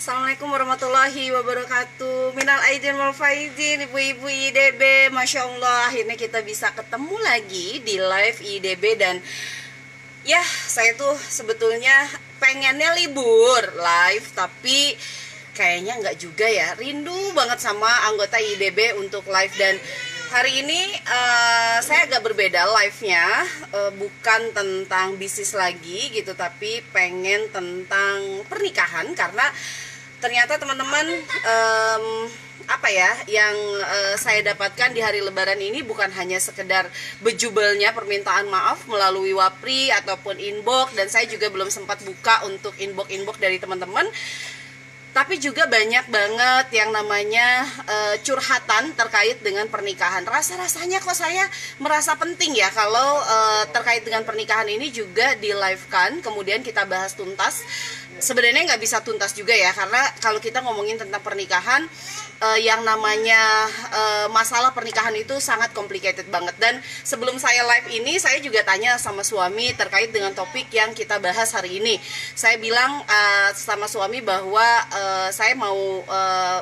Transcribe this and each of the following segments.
Assalamualaikum warahmatullahi wabarakatuh. Minal aidin wal faizin, ibu-ibu IDB. Masya Allah, akhirnya kita bisa ketemu lagi di live IDB. Dan ya, saya tuh sebetulnya pengennya libur live, tapi kayaknya nggak juga ya. Rindu banget sama anggota IDB untuk live. Dan hari ini saya agak berbeda live-nya, bukan tentang bisnis lagi gitu, tapi pengen tentang pernikahan. Karena ternyata teman-teman, apa ya yang saya dapatkan di hari Lebaran ini bukan hanya sekedar bejubelnya permintaan maaf melalui Wapri ataupun inbox, dan saya juga belum sempat buka untuk inbox dari teman-teman, tapi juga banyak banget yang namanya curhatan terkait dengan pernikahan. Rasanya kok saya merasa penting ya kalau terkait dengan pernikahan ini juga di live kan, kemudian kita bahas tuntas. Sebenarnya nggak bisa tuntas juga ya, karena kalau kita ngomongin tentang pernikahan, yang namanya masalah pernikahan itu sangat complicated banget. Dan sebelum saya live ini, saya juga tanya sama suami terkait dengan topik yang kita bahas hari ini. Saya bilang sama suami bahwa saya mau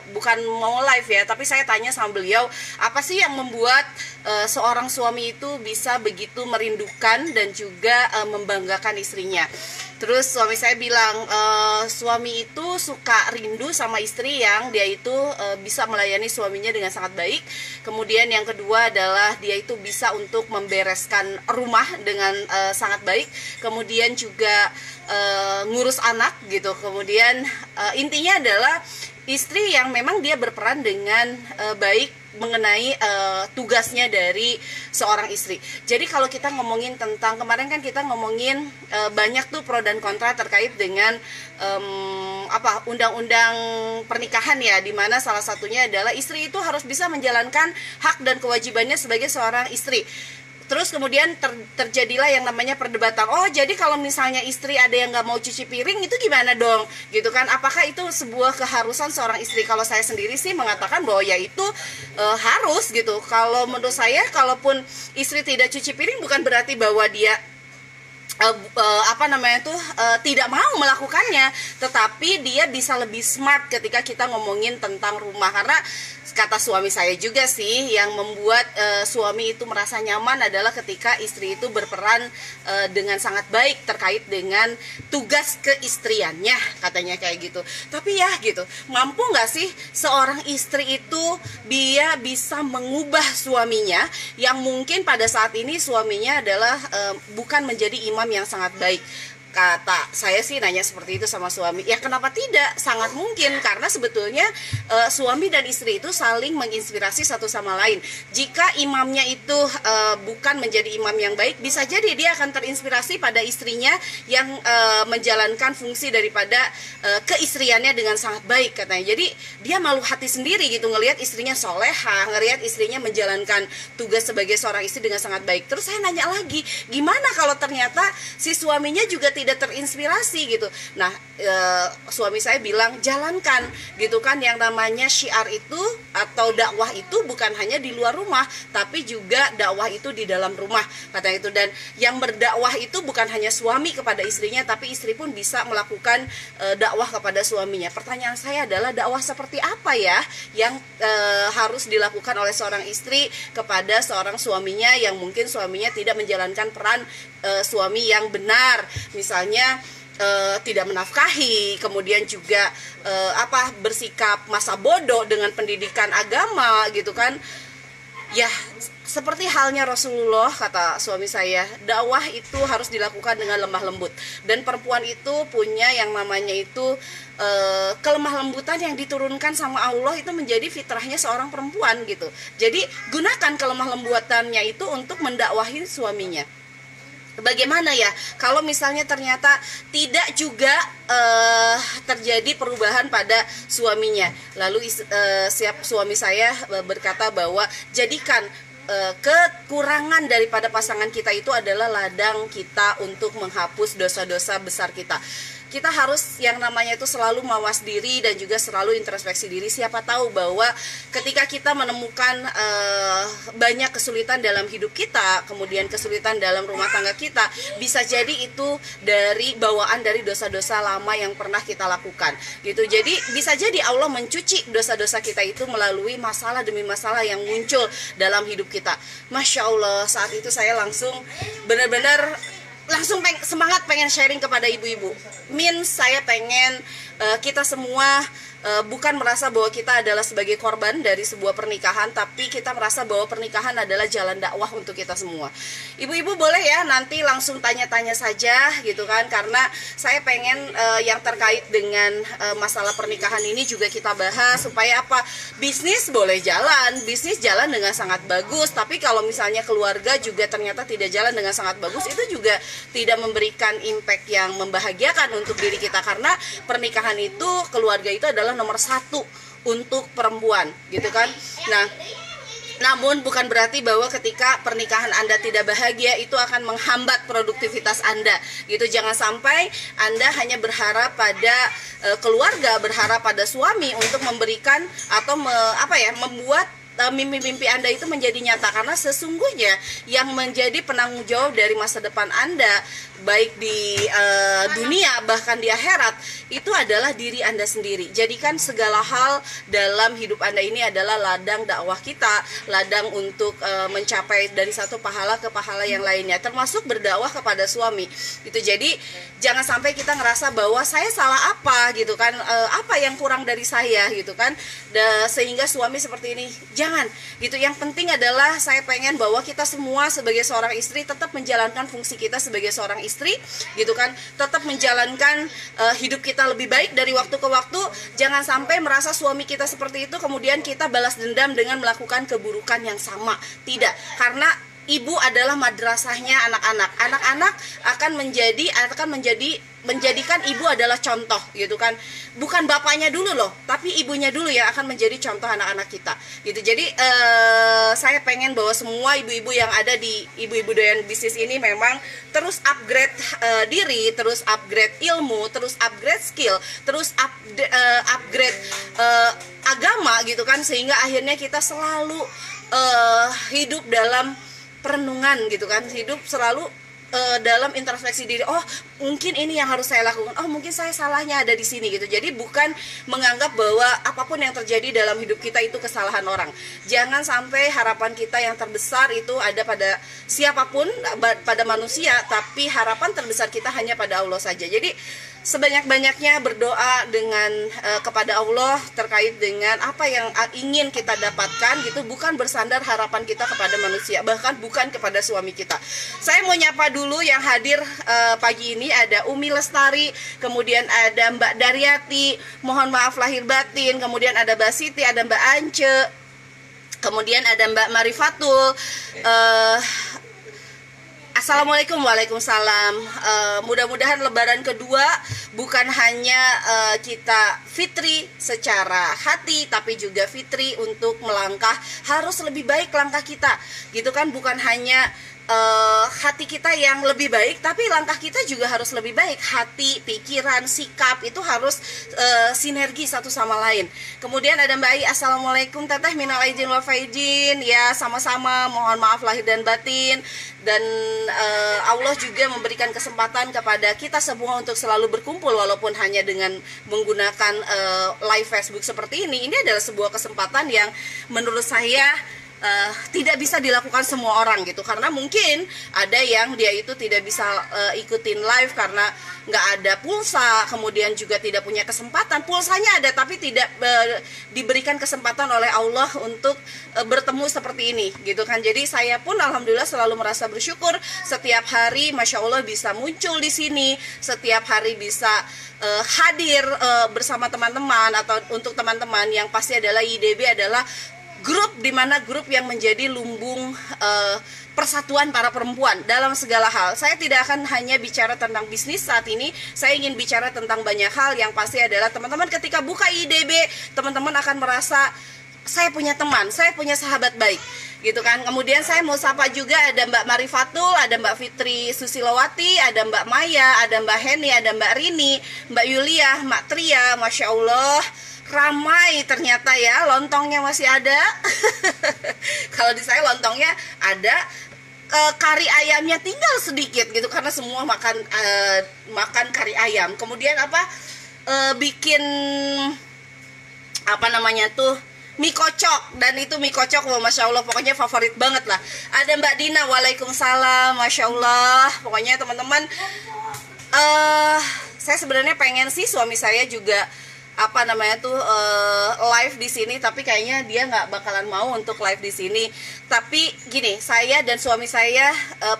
bukan mau live ya, tapi saya tanya sama beliau, apa sih yang membuat seorang suami itu bisa begitu merindukan dan juga membanggakan istrinya. Terus suami saya bilang, suami itu suka rindu sama istri yang dia itu bisa melayani suaminya dengan sangat baik. Kemudian yang kedua adalah dia itu bisa untuk membereskan rumah dengan sangat baik. Kemudian juga ngurus anak gitu. Kemudian intinya adalah istri yang memang dia berperan dengan baik mengenai tugasnya dari seorang istri. Jadi kalau kita ngomongin tentang, kemarin kan kita ngomongin banyak tuh pro dan kontra terkait dengan undang-undang pernikahan ya, dimana salah satunya adalah istri itu harus bisa menjalankan hak dan kewajibannya sebagai seorang istri. Terus kemudian terjadilah yang namanya perdebatan. Oh, jadi kalau misalnya istri ada yang nggak mau cuci piring, itu gimana dong? Gitu kan? Apakah itu sebuah keharusan seorang istri? Kalau saya sendiri sih mengatakan bahwa ya itu harus gitu. Kalau menurut saya, kalaupun istri tidak cuci piring bukan berarti bahwa dia tidak mau melakukannya, tetapi dia bisa lebih smart ketika kita ngomongin tentang rumah. Karena kata suami saya juga sih, yang membuat suami itu merasa nyaman adalah ketika istri itu berperan dengan sangat baik terkait dengan tugas keistriannya, katanya kayak gitu. Tapi ya gitu, mampu nggak sih seorang istri itu dia bisa mengubah suaminya yang mungkin pada saat ini suaminya adalah bukan menjadi imam yang sangat baik. Kata saya sih nanya seperti itu sama suami, ya kenapa tidak? Sangat mungkin, karena sebetulnya suami dan istri itu saling menginspirasi satu sama lain. Jika imamnya itu bukan menjadi imam yang baik, bisa jadi dia akan terinspirasi pada istrinya yang menjalankan fungsi daripada keistriannya dengan sangat baik, katanya. Jadi dia malu hati sendiri gitu ngelihat istrinya soleha, ngelihat istrinya menjalankan tugas sebagai seorang istri dengan sangat baik. Terus saya nanya lagi, gimana kalau ternyata si suaminya juga tidak terinspirasi gitu. Nah, suami saya bilang jalankan gitu kan, yang namanya syiar itu atau dakwah itu bukan hanya di luar rumah, tapi juga dakwah itu di dalam rumah, kata itu. Dan yang berdakwah itu bukan hanya suami kepada istrinya, tapi istri pun bisa melakukan dakwah kepada suaminya. Pertanyaan saya adalah, dakwah seperti apa ya yang harus dilakukan oleh seorang istri kepada seorang suaminya yang mungkin suaminya tidak menjalankan peran suami yang benar, misalnya tidak menafkahi, kemudian juga bersikap masa bodoh dengan pendidikan agama gitu kan. Ya, seperti halnya Rasulullah, kata suami saya, dakwah itu harus dilakukan dengan lemah lembut. Dan perempuan itu punya yang namanya itu kelemah lembutan yang diturunkan sama Allah, itu menjadi fitrahnya seorang perempuan gitu. Jadi gunakan kelemah lembutannya itu untuk mendakwahi suaminya. Bagaimana ya kalau misalnya ternyata tidak juga terjadi perubahan pada suaminya? Lalu suami saya berkata bahwa jadikan kekurangan daripada pasangan kita itu adalah ladang kita untuk menghapus dosa-dosa besar kita. kita harus yang namanya itu selalu mawas diri dan juga selalu introspeksi diri. Siapa tahu bahwa ketika kita menemukan banyak kesulitan dalam hidup kita, kemudian kesulitan dalam rumah tangga kita, bisa jadi itu dari bawaan dari dosa-dosa lama yang pernah kita lakukan gitu. Jadi bisa jadi Allah mencuci dosa-dosa kita itu melalui masalah demi masalah yang muncul dalam hidup kita. Masya Allah, saat itu saya langsung benar-benar semangat pengen sharing kepada ibu-ibu. Saya pengen kita semua bukan merasa bahwa kita adalah sebagai korban dari sebuah pernikahan, tapi kita merasa bahwa pernikahan adalah jalan dakwah untuk kita semua. Ibu-ibu boleh ya nanti langsung tanya-tanya saja gitu kan, karena saya pengen yang terkait dengan masalah pernikahan ini juga kita bahas supaya apa? Bisnis boleh jalan, bisnis jalan dengan sangat bagus, tapi kalau misalnya keluarga juga ternyata tidak jalan dengan sangat bagus, itu juga tidak memberikan impact yang membahagiakan untuk diri kita, karena pernikahan itu, keluarga itu adalah nomor satu untuk perempuan gitu kan. Nah, namun bukan berarti bahwa ketika pernikahan Anda tidak bahagia itu akan menghambat produktivitas Anda gitu. Jangan sampai Anda hanya berharap pada keluarga, berharap pada suami untuk memberikan atau membuat mimpi-mimpi Anda itu menjadi nyata, karena sesungguhnya yang menjadi penanggung jawab dari masa depan Anda baik di dunia bahkan di akhirat itu adalah diri Anda sendiri. Jadikan segala hal dalam hidup Anda ini adalah ladang dakwah kita, ladang untuk mencapai dari satu pahala ke pahala yang lainnya, termasuk berdakwah kepada suami gitu. Jadi jangan sampai kita ngerasa bahwa saya salah apa gitu kan, apa yang kurang dari saya gitu kan, sehingga suami seperti ini. Jangan gitu. Yang penting adalah saya pengen bahwa kita semua sebagai seorang istri tetap menjalankan fungsi kita sebagai seorang istri gitu kan, tetap menjalankan hidup kita lebih baik dari waktu ke waktu. Jangan sampai merasa suami kita seperti itu kemudian kita balas dendam dengan melakukan keburukan yang sama. Tidak, karena ibu adalah madrasahnya anak-anak. Anak-anak akan menjadikan ibu adalah contoh gitu kan. Bukan bapaknya dulu loh, tapi ibunya dulu yang akan menjadi contoh anak-anak kita gitu. Jadi saya pengen bahwa semua ibu-ibu yang ada di Ibu-Ibu Doyan Bisnis ini memang terus upgrade diri, terus upgrade ilmu, terus upgrade skill, terus upgrade agama gitu kan, sehingga akhirnya kita selalu hidup dalam perenungan gitu kan, hidup selalu dalam introspeksi diri. Oh, mungkin ini yang harus saya lakukan. Oh, mungkin saya salahnya ada di sini gitu. Jadi bukan menganggap bahwa apapun yang terjadi dalam hidup kita itu kesalahan orang. Jangan sampai harapan kita yang terbesar itu ada pada siapapun, pada manusia, tapi harapan terbesar kita hanya pada Allah saja. Jadi sebanyak-banyaknya berdoa dengan kepada Allah terkait dengan apa yang ingin kita dapatkan gitu, bukan bersandar harapan kita kepada manusia, bahkan bukan kepada suami kita. Saya mau nyapa dulu yang hadir pagi ini. Ada Umi Lestari, kemudian ada Mbak Daryati, mohon maaf lahir batin, kemudian ada Mbak Siti, ada Mbak Ance, kemudian ada Mbak Marifatul. Assalamualaikum. Waalaikumsalam. Mudah-mudahan lebaran kedua bukan hanya kita fitri secara hati, tapi juga fitri untuk melangkah harus lebih baik langkah kita gitu kan. Bukan hanya hati kita yang lebih baik, tapi langkah kita juga harus lebih baik. Hati, pikiran, sikap itu harus sinergi satu sama lain. Kemudian ada Mbak Ai, Assalamualaikum Teteh, minal aidin wal faizin. Ya, sama-sama, mohon maaf lahir dan batin. Dan Allah juga memberikan kesempatan kepada kita semua untuk selalu berkumpul walaupun hanya dengan menggunakan live Facebook seperti ini. Ini adalah sebuah kesempatan yang menurut saya tidak bisa dilakukan semua orang gitu, karena mungkin ada yang dia itu tidak bisa ikutin live karena nggak ada pulsa, kemudian juga tidak punya kesempatan. Pulsanya ada tapi tidak diberikan kesempatan oleh Allah untuk bertemu seperti ini gitu kan. Jadi saya pun alhamdulillah selalu merasa bersyukur setiap hari, masya Allah bisa muncul di sini, setiap hari bisa hadir bersama teman-teman, atau untuk teman-teman yang pasti adalah IDB adalah grup, dimana grup yang menjadi lumbung persatuan para perempuan dalam segala hal. Saya tidak akan hanya bicara tentang bisnis saat ini, saya ingin bicara tentang banyak hal yang pasti adalah teman-teman ketika buka IDB, teman-teman akan merasa saya punya teman, saya punya sahabat baik gitu kan. Kemudian saya mau sapa juga ada Mbak Marifatul, ada Mbak Fitri Susilowati, ada Mbak Maya, ada Mbak Heni, ada Mbak Rini, Mbak Yulia, Mbak Tria. Masya Allah, ramai ternyata ya. Lontongnya masih ada. Kalau di saya lontongnya ada, kari ayamnya tinggal sedikit gitu karena semua makan kari ayam. Kemudian bikin apa namanya tuh, mie kocok, dan itu mie kocok, masya Allah, pokoknya favorit banget lah. Ada Mbak Dina, waalaikumsalam, masya Allah. Pokoknya teman-teman, saya sebenarnya pengen sih suami saya juga apa namanya tuh live di sini, tapi kayaknya dia nggak bakalan mau untuk live di sini. Tapi gini, saya dan suami saya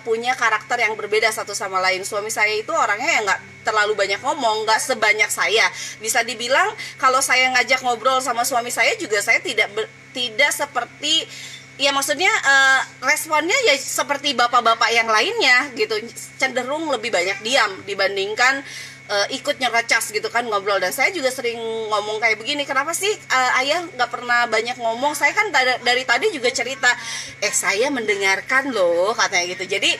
punya karakter yang berbeda satu sama lain. Suami saya itu orangnya yang nggak terlalu banyak ngomong, nggak sebanyak saya. Bisa dibilang kalau saya ngajak ngobrol sama suami saya juga, saya tidak seperti, ya maksudnya responnya ya seperti bapak-bapak yang lainnya gitu, cenderung lebih banyak diam dibandingkan ikut nyerocos gitu kan ngobrol. Dan saya juga sering ngomong kayak begini, kenapa sih ayah nggak pernah banyak ngomong? Saya kan dari tadi juga cerita, saya mendengarkan loh katanya gitu. Jadi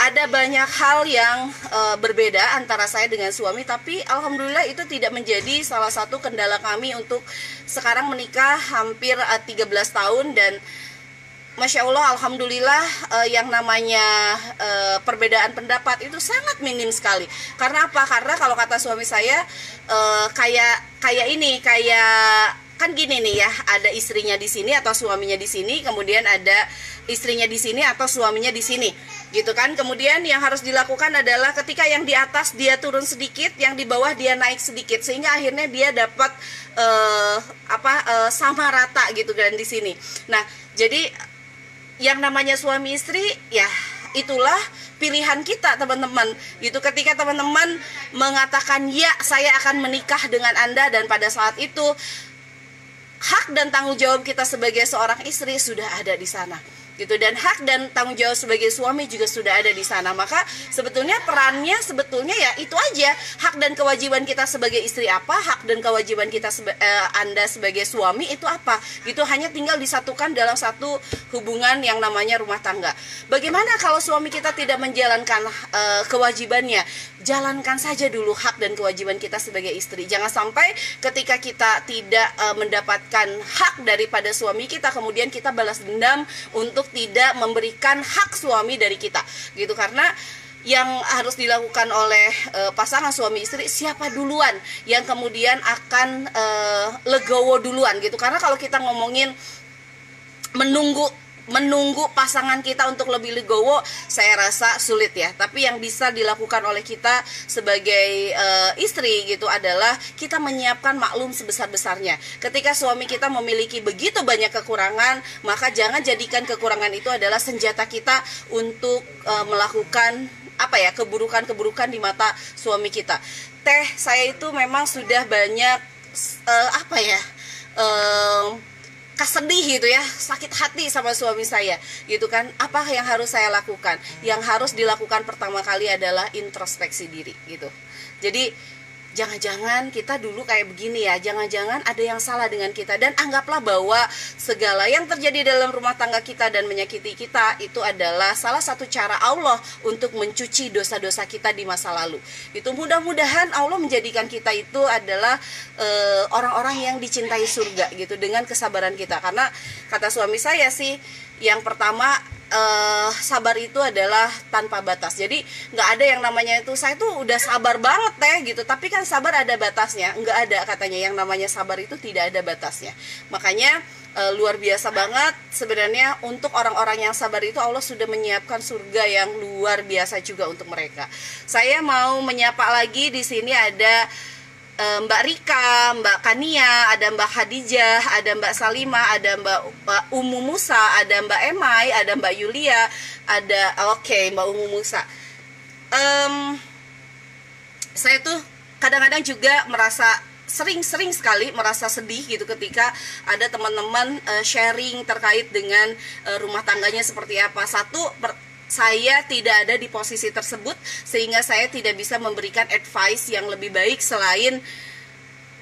ada banyak hal yang berbeda antara saya dengan suami, tapi alhamdulillah itu tidak menjadi salah satu kendala kami untuk sekarang menikah hampir 13 tahun. Dan masya Allah, alhamdulillah yang namanya perbedaan pendapat itu sangat minim sekali. Karena apa? Karena kalau kata suami saya kayak kan gini nih ya, ada istrinya di sini atau suaminya di sini, kemudian ada istrinya di sini atau suaminya di sini, gitu kan. Kemudian yang harus dilakukan adalah ketika yang di atas dia turun sedikit, yang di bawah dia naik sedikit, sehingga akhirnya dia dapat sama rata gitu kan di sini. Nah, jadi yang namanya suami istri ya itulah pilihan kita teman-teman gitu. Ketika teman-teman mengatakan ya saya akan menikah dengan Anda, dan pada saat itu hak dan tanggung jawab kita sebagai seorang istri sudah ada di sana gitu, dan hak dan tanggung jawab sebagai suami juga sudah ada di sana. Maka sebetulnya perannya sebetulnya ya itu aja, hak dan kewajiban kita sebagai istri apa, hak dan kewajiban kita Anda sebagai suami itu apa gitu. Hanya tinggal disatukan dalam satu hubungan yang namanya rumah tangga. Bagaimana kalau suami kita tidak menjalankan kewajibannya? Jalankan saja dulu hak dan kewajiban kita sebagai istri. Jangan sampai ketika kita tidak mendapatkan hak daripada suami kita, kemudian kita balas dendam untuk tidak memberikan hak suami dari kita gitu. Karena yang harus dilakukan oleh pasangan suami istri, siapa duluan yang kemudian akan legowo duluan gitu. Karena kalau kita ngomongin menunggu pasangan kita untuk lebih legowo, saya rasa sulit ya. Tapi yang bisa dilakukan oleh kita sebagai istri gitu adalah kita menyiapkan maklum sebesar-besarnya. Ketika suami kita memiliki begitu banyak kekurangan, maka jangan jadikan kekurangan itu adalah senjata kita untuk melakukan keburukan-keburukan di mata suami kita. Saya itu memang sudah banyak kesedih gitu ya, sakit hati sama suami saya gitu kan. Apa yang harus saya lakukan? Yang harus dilakukan pertama kali adalah introspeksi diri gitu. Jadi jangan-jangan kita dulu kayak begini ya, jangan-jangan ada yang salah dengan kita, dan anggaplah bahwa segala yang terjadi dalam rumah tangga kita dan menyakiti kita itu adalah salah satu cara Allah untuk mencuci dosa-dosa kita di masa lalu. Itu mudah-mudahan Allah menjadikan kita itu adalah orang-orang yang dicintai surga gitu dengan kesabaran kita. Karena kata suami saya sih, yang pertama sabar itu adalah tanpa batas. Jadi nggak ada yang namanya itu saya tuh udah sabar banget gitu, tapi kan sabar ada batasnya. Nggak ada katanya yang namanya sabar itu, tidak ada batasnya. Makanya luar biasa banget sebenarnya untuk orang-orang yang sabar itu, Allah sudah menyiapkan surga yang luar biasa juga untuk mereka. Saya mau menyapa lagi di sini ada Mbak Rika, Mbak Kania, ada Mbak Khadijah, ada Mbak Salima, ada Mbak Umu Musa, ada Mbak Emai, ada Mbak Yulia, ada Mbak Umu Musa. Saya tuh kadang-kadang juga sering sekali merasa sedih gitu ketika ada teman-teman sharing terkait dengan rumah tangganya seperti apa. Saya tidak ada di posisi tersebut, sehingga saya tidak bisa memberikan advice yang lebih baik selain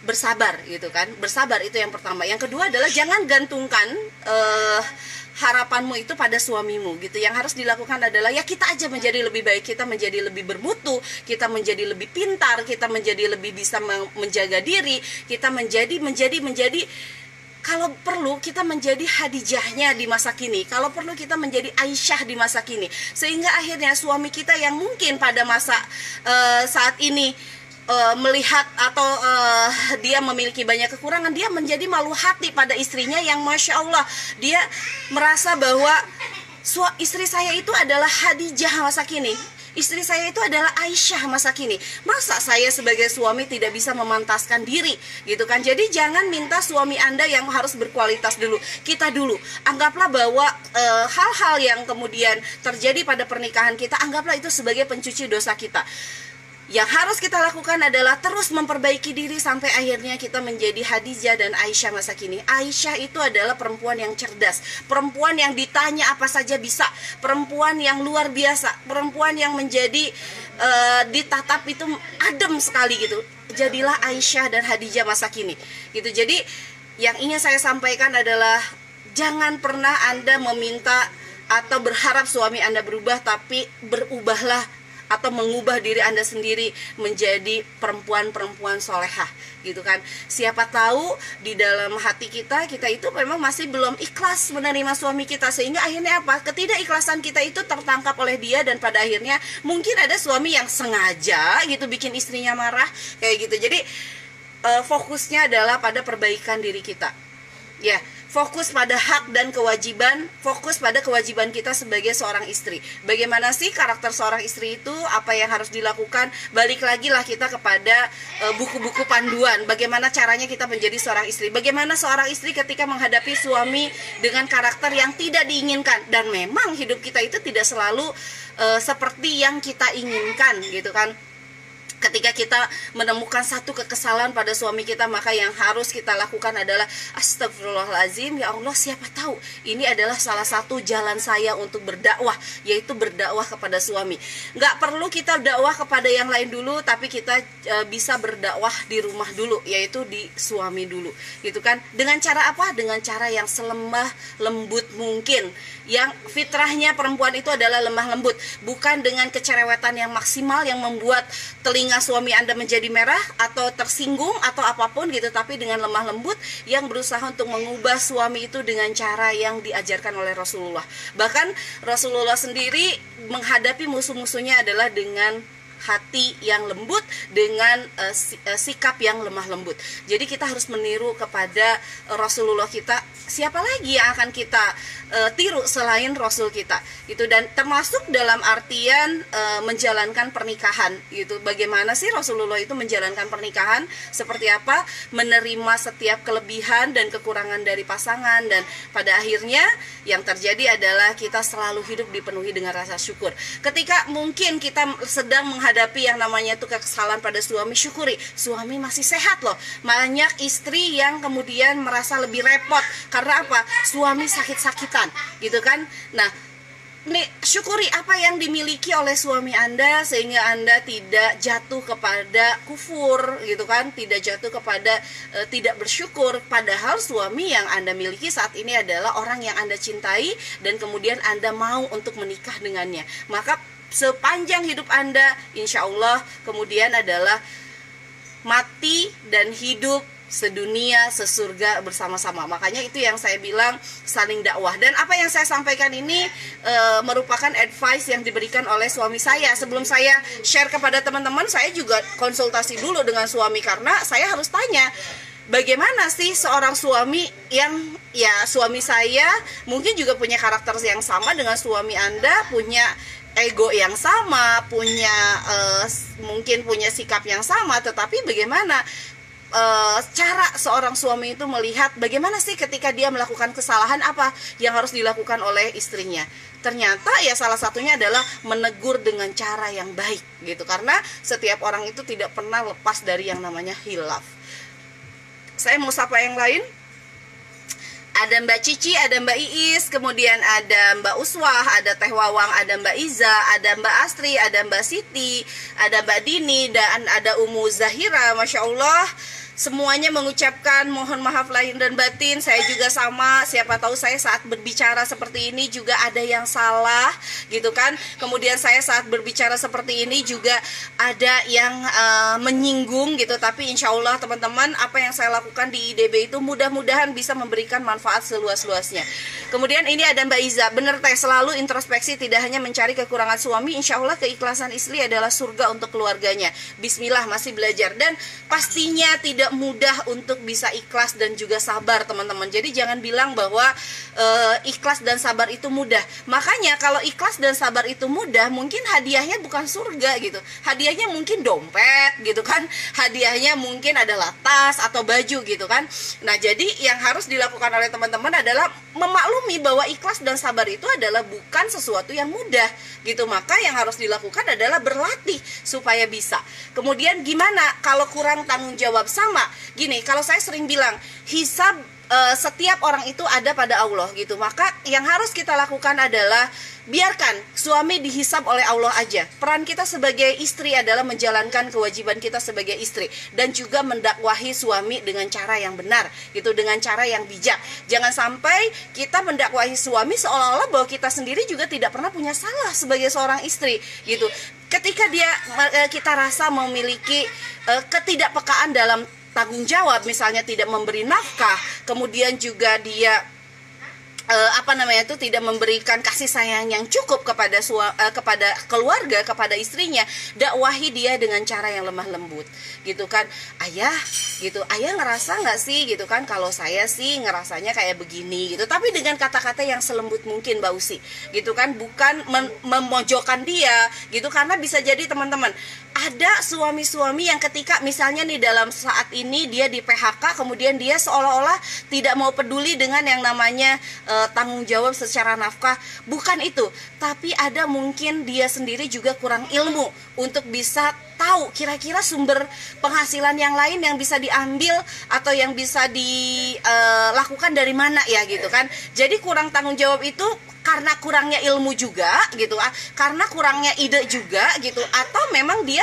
bersabar gitu kan. Bersabar itu yang pertama. Yang kedua adalah jangan gantungkan harapanmu itu pada suamimu gitu. Yang harus dilakukan adalah ya kita aja menjadi lebih baik, kita menjadi lebih bermutu, kita menjadi lebih pintar, kita menjadi lebih bisa menjaga diri, kita menjadi kalau perlu kita menjadi Hadijahnya di masa kini, kalau perlu kita menjadi Aisyah di masa kini, sehingga akhirnya suami kita yang mungkin pada masa saat ini melihat atau dia memiliki banyak kekurangan, dia menjadi malu hati pada istrinya yang Masya Allah, dia merasa bahwa istri saya itu adalah Hadijah masa kini, istri saya itu adalah Aisyah masa kini. Masa saya sebagai suami tidak bisa memantaskan diri gitu kan. Jadi jangan minta suami Anda yang harus berkualitas dulu. Kita dulu anggaplah bahwa hal-hal yang kemudian terjadi pada pernikahan kita, anggaplah itu sebagai pencuci dosa kita. Yang harus kita lakukan adalah terus memperbaiki diri sampai akhirnya kita menjadi Hadijah dan Aisyah masa kini. Aisyah itu adalah perempuan yang cerdas, perempuan yang ditanya apa saja bisa, perempuan yang luar biasa, perempuan yang menjadi ditatap itu adem sekali gitu. Jadilah Aisyah dan Hadijah masa kini gitu. Jadi yang ingin saya sampaikan adalah jangan pernah Anda meminta atau berharap suami Anda berubah, tapi berubahlah atau mengubah diri Anda sendiri menjadi perempuan-perempuan solehah gitu kan. Siapa tahu di dalam hati kita itu memang masih belum ikhlas menerima suami kita, sehingga akhirnya apa, ketidakikhlasan kita itu tertangkap oleh dia, dan pada akhirnya mungkin ada suami yang sengaja gitu bikin istrinya marah kayak gitu. Jadi fokusnya adalah pada perbaikan diri kita ya. Fokus pada hak dan kewajiban, fokus pada kewajiban kita sebagai seorang istri. Bagaimana sih karakter seorang istri itu, apa yang harus dilakukan, balik lagi lah kita kepada buku-buku panduan. Bagaimana caranya kita menjadi seorang istri, bagaimana seorang istri ketika menghadapi suami dengan karakter yang tidak diinginkan. Dan memang hidup kita itu tidak selalu seperti yang kita inginkan gitu kan. Ketika kita menemukan satu kekesalan pada suami kita, maka yang harus kita lakukan adalah astagfirullahaladzim, ya Allah, siapa tahu ini adalah salah satu jalan saya untuk berdakwah, yaitu berdakwah kepada suami. Nggak perlu kita dakwah kepada yang lain dulu, tapi kita bisa berdakwah di rumah dulu, yaitu di suami dulu gitu kan. Dengan cara apa? Dengan cara yang selemah lembut mungkin. Yang fitrahnya perempuan itu adalah lemah lembut, bukan dengan kecerewetan yang maksimal yang membuat telinga suami Anda menjadi merah atau tersinggung atau apapun gitu, tapi dengan lemah lembut yang berusaha untuk mengubah suami itu dengan cara yang diajarkan oleh Rasulullah. Bahkan Rasulullah sendiri menghadapi musuh-musuhnya adalah dengan hati yang lembut, dengan sikap yang lemah lembut. Jadi kita harus meniru kepada Rasulullah kita. Siapa lagi yang akan kita tiru selain Rasul kita gitu. Dan termasuk dalam artian menjalankan pernikahan gitu. Bagaimana sih Rasulullah itu menjalankan pernikahan, seperti apa, menerima setiap kelebihan dan kekurangan dari pasangan, dan pada akhirnya yang terjadi adalah kita selalu hidup dipenuhi dengan rasa syukur. Ketika mungkin kita sedang menghadapi yang namanya itu kesalahan pada suami, syukuri suami masih sehat loh. Banyak istri yang kemudian merasa lebih repot karena apa? Suami sakit-sakitan gitu kan. Nah, syukuri apa yang dimiliki oleh suami Anda, sehingga Anda tidak jatuh kepada kufur gitu kan, tidak jatuh kepada tidak bersyukur, padahal suami yang Anda miliki saat ini adalah orang yang Anda cintai dan kemudian Anda mau untuk menikah dengannya. Maka sepanjang hidup Anda, insya Allah kemudian adalah mati dan hidup sedunia sesurga bersama-sama. Makanya itu yang saya bilang saling dakwah. Dan apa yang saya sampaikan ini merupakan advice yang diberikan oleh suami saya. Sebelum saya share kepada teman-teman, saya juga konsultasi dulu dengan suami, karena saya harus tanya, bagaimana sih seorang suami yang, ya suami saya mungkin juga punya karakter yang sama dengan suami Anda, punya ego yang sama, punya mungkin punya sikap yang sama, tetapi bagaimana cara seorang suami itu melihat bagaimana sih ketika dia melakukan kesalahan, apa yang harus dilakukan oleh istrinya. Ternyata ya salah satunya adalah menegur dengan cara yang baik gitu, karena setiap orang itu tidak pernah lepas dari yang namanya khilaf. Saya mau sapa yang lain. Ada Mbak Cici, ada Mbak Iis, kemudian ada Mbak Uswah, ada Teh Wawang, ada Mbak Iza, ada Mbak Astri, ada Mbak Siti, ada Mbak Dini, dan ada Umu Zahira. Masya Allah, semuanya mengucapkan mohon maaf lahir dan batin. Saya juga sama, siapa tahu saya saat berbicara seperti ini juga ada yang salah gitu kan. Kemudian saya saat berbicara seperti ini juga ada yang menyinggung gitu. Tapi insya Allah teman-teman, apa yang saya lakukan di IDB itu mudah-mudahan bisa memberikan manfaat seluas-luasnya. Kemudian ini ada Mbak Iza, bener teh, selalu introspeksi, tidak hanya mencari kekurangan suami. Insya Allah keikhlasan istri adalah surga untuk keluarganya. Bismillah, masih belajar. Dan pastinya tidak mudah untuk bisa ikhlas dan juga sabar teman-teman. Jadi jangan bilang bahwa ikhlas dan sabar itu mudah. Makanya kalau ikhlas dan sabar itu mudah, mungkin hadiahnya bukan surga gitu. Hadiahnya mungkin dompet gitu kan. Hadiahnya mungkin adalah tas atau baju gitu kan. Nah, jadi yang harus dilakukan oleh teman-teman adalah memaklumi bahwa ikhlas dan sabar itu adalah bukan sesuatu yang mudah gitu. Maka yang harus dilakukan adalah berlatih supaya bisa. Kemudian gimana kalau kurang tanggung jawab? Sama gini, kalau saya sering bilang hisab setiap orang itu ada pada Allah gitu. Maka yang harus kita lakukan adalah biarkan suami dihisab oleh Allah aja. Peran kita sebagai istri adalah menjalankan kewajiban kita sebagai istri dan juga mendakwahi suami dengan cara yang benar gitu, dengan cara yang bijak. Jangan sampai kita mendakwahi suami seolah-olah bahwa kita sendiri juga tidak pernah punya salah sebagai seorang istri gitu. Ketika kita rasa memiliki ketidakpekaan dalam tanggung jawab, misalnya tidak memberi nafkah, kemudian juga dia tidak memberikan kasih sayang yang cukup kepada keluarga, kepada istrinya, dakwahi dia dengan cara yang lemah lembut gitu kan. Ayah gitu, ayah ngerasa nggak sih gitu kan, kalau saya sih ngerasanya kayak begini gitu, tapi dengan kata-kata yang selembut mungkin Mbak Usi gitu kan, bukan memojokkan dia gitu. Karena bisa jadi teman-teman, ada suami-suami yang ketika misalnya nih dalam saat ini dia di PHK, kemudian dia seolah-olah tidak mau peduli dengan yang namanya tanggung jawab secara nafkah. Bukan itu, tapi ada mungkin dia sendiri juga kurang ilmu untuk bisa tahu kira-kira sumber penghasilan yang lain yang bisa diambil atau yang bisa dilakukan dari mana ya gitu kan. Jadi kurang tanggung jawab itu karena kurangnya ilmu juga gitu, karena kurangnya ide juga gitu, atau memang dia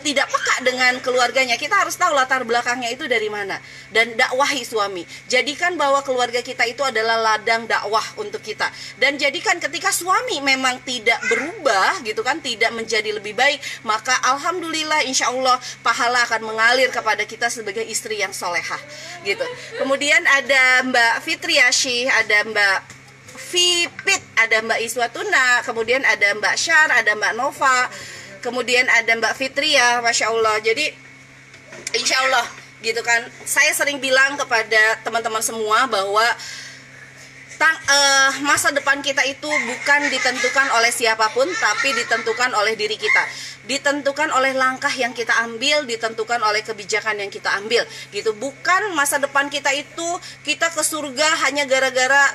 tidak peka dengan keluarganya. Kita harus tahu latar belakangnya itu dari mana, dan dakwahi suami. Jadikan bahwa keluarga kita itu adalah ladang dakwah untuk kita, dan jadikan ketika suami memang tidak berubah gitu kan, tidak menjadi lebih baik, maka alhamdulillah insya Allah pahala akan mengalir kepada kita sebagai istri yang solehah gitu. Kemudian ada Mbak Fitriasyih, ada Mbak Vipit, ada Mbak Iswatuna, kemudian ada Mbak Syar, ada Mbak Nova, kemudian ada Mbak Fitria, Masya Allah. Jadi insya Allah gitu kan, saya sering bilang kepada teman-teman semua bahwa masa depan kita itu bukan ditentukan oleh siapapun, tapi ditentukan oleh diri kita, ditentukan oleh langkah yang kita ambil, ditentukan oleh kebijakan yang kita ambil gitu. Bukan masa depan kita itu kita ke surga hanya gara-gara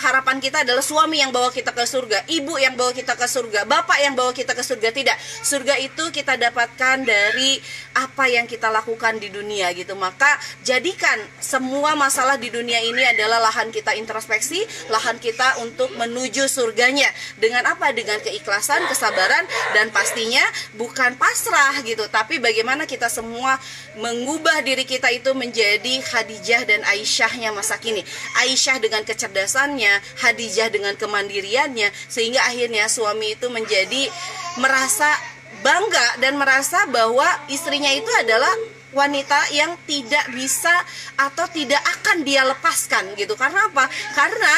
harapan kita adalah suami yang bawa kita ke surga, ibu yang bawa kita ke surga, bapak yang bawa kita ke surga. Tidak, surga itu kita dapatkan dari apa yang kita lakukan di dunia gitu. Maka jadikan semua masalah di dunia ini adalah lahan kita introspeksi, lahan kita untuk menuju surganya. Dengan apa? Dengan keikhlasan, kesabaran, dan pastinya bukan pasrah gitu, tapi bagaimana kita semua mengubah diri kita itu menjadi Khadijah dan Aisyahnya masa kini. Aisyah dengan kecerdasannya, Khadijah dengan kemandiriannya, sehingga akhirnya suami itu menjadi merasa bangga dan merasa bahwa istrinya itu adalah wanita yang tidak bisa atau tidak akan dia lepaskan gitu. Karena apa? Karena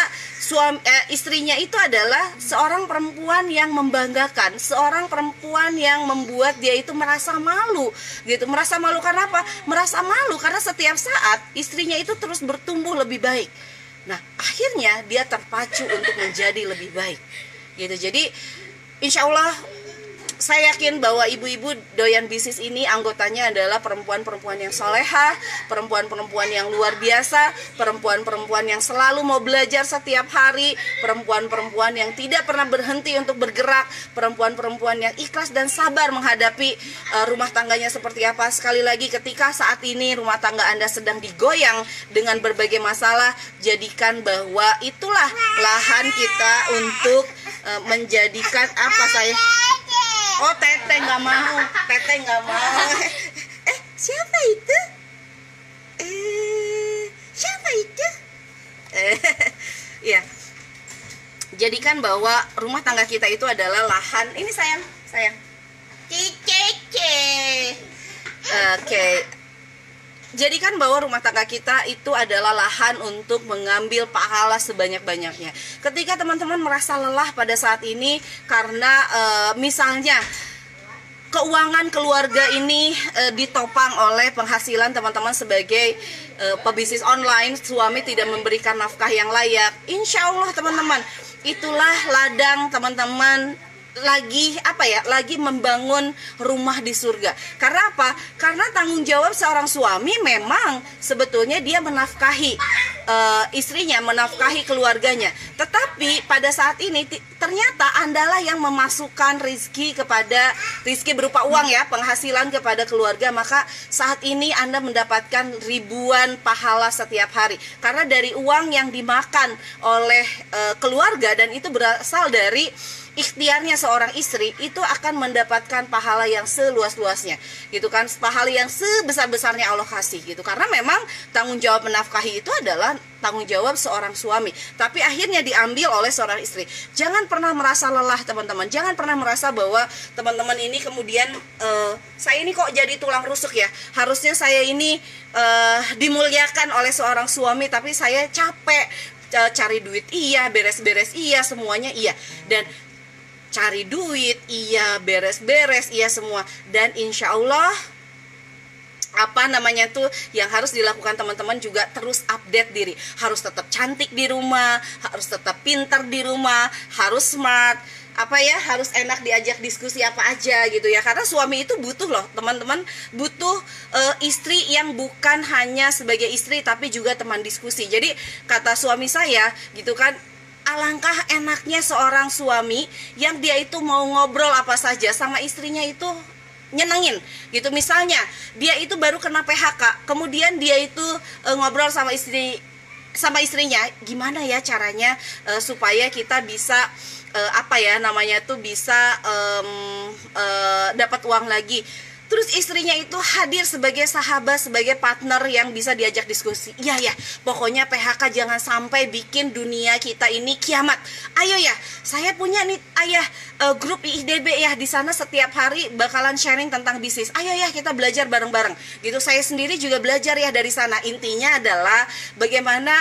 istrinya itu adalah seorang perempuan yang membanggakan, seorang perempuan yang membuat dia itu merasa malu gitu. Merasa malu karena apa? Merasa malu karena setiap saat istrinya itu terus bertumbuh lebih baik. Nah, akhirnya dia terpacu untuk menjadi lebih baik gitu. Jadi insya Allah saya yakin bahwa ibu-ibu doyan bisnis ini anggotanya adalah perempuan-perempuan yang solehah, perempuan-perempuan yang luar biasa, perempuan-perempuan yang selalu mau belajar setiap hari, perempuan-perempuan yang tidak pernah berhenti untuk bergerak, perempuan-perempuan yang ikhlas dan sabar menghadapi rumah tangganya seperti apa. Sekali lagi, ketika saat ini rumah tangga Anda sedang digoyang dengan berbagai masalah, jadikan bahwa itulah lahan kita untuk menjadikan apa saya... Oh, Teteh nggak mau, Teteh nggak mau. Siapa itu? Siapa itu? Ya. Jadikan bahwa rumah tangga kita itu adalah lahan. Ini sayang. Cicece. Oke. Jadikan bahwa rumah tangga kita itu adalah lahan untuk mengambil pahala sebanyak-banyaknya. Ketika teman-teman merasa lelah pada saat ini karena misalnya keuangan keluarga ini ditopang oleh penghasilan teman-teman sebagai pebisnis online, suami tidak memberikan nafkah yang layak. Insya Allah teman-teman, itulah ladang teman-teman lagi membangun rumah di surga. Karena apa? Karena tanggung jawab seorang suami memang sebetulnya dia menafkahi istrinya, menafkahi keluarganya. Tetapi pada saat ini ternyata Andalah yang memasukkan rizki berupa uang ya, penghasilan kepada keluarga. Maka saat ini Anda mendapatkan ribuan pahala setiap hari. Karena dari uang yang dimakan oleh keluarga, dan itu berasal dari ikhtiarnya seorang istri, itu akan mendapatkan pahala yang seluas-luasnya gitu kan, pahala yang sebesar-besarnya Allah kasih gitu. Karena memang tanggung jawab menafkahi itu adalah tanggung jawab seorang suami, tapi akhirnya diambil oleh seorang istri. Jangan pernah merasa lelah teman-teman, jangan pernah merasa bahwa teman-teman ini kemudian saya ini kok jadi tulang rusuk ya, harusnya saya ini dimuliakan oleh seorang suami, tapi saya capek cari duit iya, beres-beres iya, semuanya iya, dan cari duit iya, beres-beres iya semua. Dan insya Allah yang harus dilakukan teman-teman juga terus update diri. Harus tetap cantik di rumah, harus tetap pintar di rumah, harus smart, harus enak diajak diskusi apa aja gitu ya. Karena suami itu butuh loh teman-teman, butuh istri yang bukan hanya sebagai istri tapi juga teman diskusi. Jadi kata suami saya gitu kan, alangkah enaknya seorang suami yang dia itu mau ngobrol apa saja sama istrinya itu nyenengin gitu. Misalnya dia itu baru kena PHK, kemudian dia itu ngobrol sama istrinya, gimana ya caranya supaya kita bisa bisa dapat uang lagi. Terus istrinya itu hadir sebagai sahabat, sebagai partner yang bisa diajak diskusi. Iya ya, pokoknya PHK jangan sampai bikin dunia kita ini kiamat. Ayo ya, saya punya nih ayah grup IIDB ya, di sana setiap hari bakalan sharing tentang bisnis. Ayo ya kita belajar bareng-bareng. Gitu, saya sendiri juga belajar ya dari sana. Intinya adalah bagaimana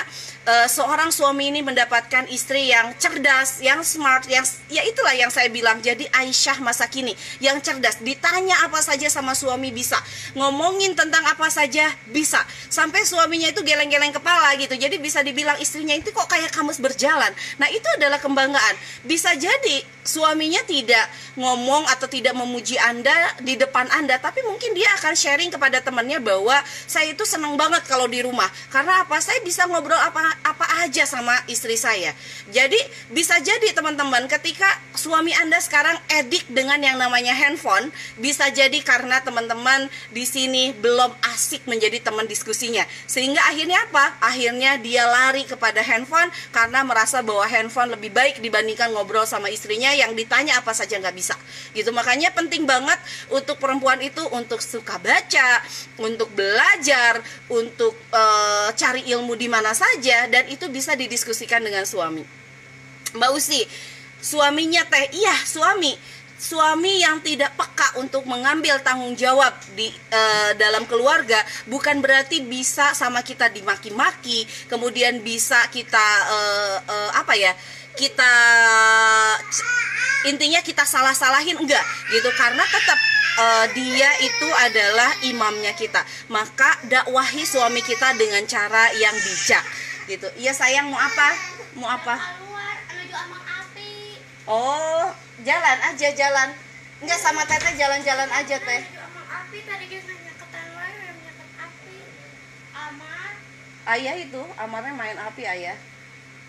seorang suami ini mendapatkan istri yang cerdas, yang smart, ya itulah yang saya bilang. Jadi Aisyah masa kini yang cerdas, ditanya apa saja sama suami bisa, ngomongin tentang apa saja bisa, sampai suaminya itu geleng-geleng kepala gitu. Jadi bisa dibilang istrinya itu kok kayak kamus berjalan. Nah itu adalah kebanggaan. Bisa jadi suaminya tidak ngomong atau tidak memuji Anda di depan Anda, tapi mungkin dia akan sharing kepada temannya bahwa saya itu senang banget kalau di rumah. Karena apa? Saya bisa ngobrol apa aja sama istri saya. Jadi bisa jadi teman-teman, ketika suami Anda sekarang edik dengan yang namanya handphone, bisa jadi karena teman-teman di sini belum asik menjadi teman diskusinya. Sehingga akhirnya apa? Akhirnya dia lari kepada handphone karena merasa bahwa handphone lebih baik dibandingkan ngobrol sama istrinya yang ditanya apa saja nggak bisa. Gitu, makanya penting banget untuk perempuan itu untuk suka baca, untuk belajar, untuk cari ilmu di mana saja, dan itu bisa didiskusikan dengan suami. Mbak Usi, suaminya iya suami yang tidak peka untuk mengambil tanggung jawab di dalam keluarga bukan berarti bisa sama kita dimaki-maki, kemudian bisa kita intinya kita salah-salahin, enggak gitu. Karena tetap dia itu adalah imamnya kita, maka dakwahi suami kita dengan cara yang bijak gitu. Iya sayang, mau apa? Oh, jalan aja, jalan. Enggak, sama teteh jalan-jalan aja teh. Ayah itu, Amarnya main api ayah.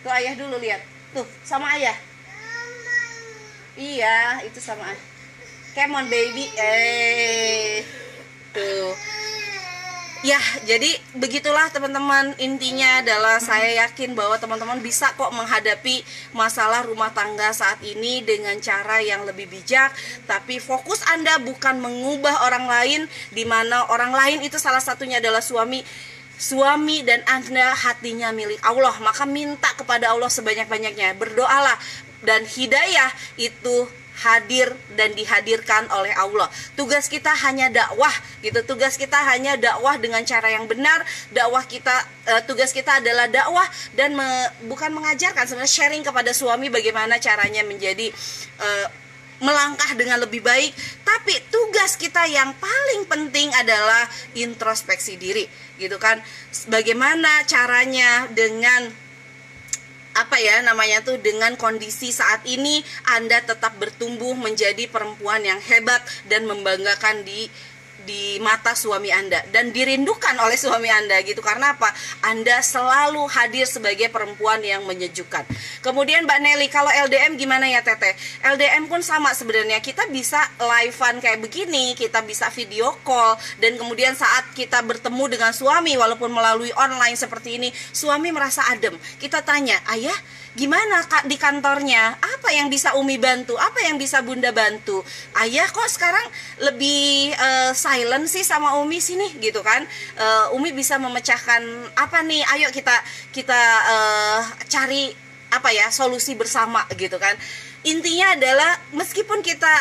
Tuh ayah dulu lihat. Tuh, sama ayah. Iya, itu sama ayah. Come on baby. Tuh. Ya, jadi begitulah teman-teman. Intinya adalah saya yakin bahwa teman-teman bisa kok menghadapi masalah rumah tangga saat ini dengan cara yang lebih bijak. Tapi fokus Anda bukan mengubah orang lain, di mana orang lain itu salah satunya adalah suami. Suami dan Anda hatinya milik Allah, maka minta kepada Allah sebanyak-banyaknya. Berdoalah, dan hidayah itu hadir dan dihadirkan oleh Allah. Tugas kita hanya dakwah gitu. Tugas kita hanya dakwah dengan cara yang benar. Dakwah kita tugas kita adalah dakwah dan bukan mengajarkan, sebenarnya sharing kepada suami bagaimana caranya menjadi melangkah dengan lebih baik. Tapi tugas kita yang paling penting adalah introspeksi diri gitu kan. Bagaimana caranya dengan dengan kondisi saat ini Anda tetap bertumbuh menjadi perempuan yang hebat dan membanggakan di mata suami Anda dan dirindukan oleh suami Anda gitu. Karena apa? Anda selalu hadir sebagai perempuan yang menyejukkan. Kemudian Mbak Nelly, kalau LDM gimana ya Teteh? LDM pun sama sebenarnya. Kita bisa live-an kayak begini, kita bisa video call, dan kemudian saat kita bertemu dengan suami walaupun melalui online seperti ini, suami merasa adem. Kita tanya, "Ayah, gimana Kak di kantornya? Apa yang bisa Umi bantu? Apa yang bisa Bunda bantu? Ayah kok sekarang lebih silent sih sama Umi sini," gitu kan. Umi bisa memecahkan apa nih? Ayo kita cari solusi bersama gitu kan. Intinya adalah meskipun kita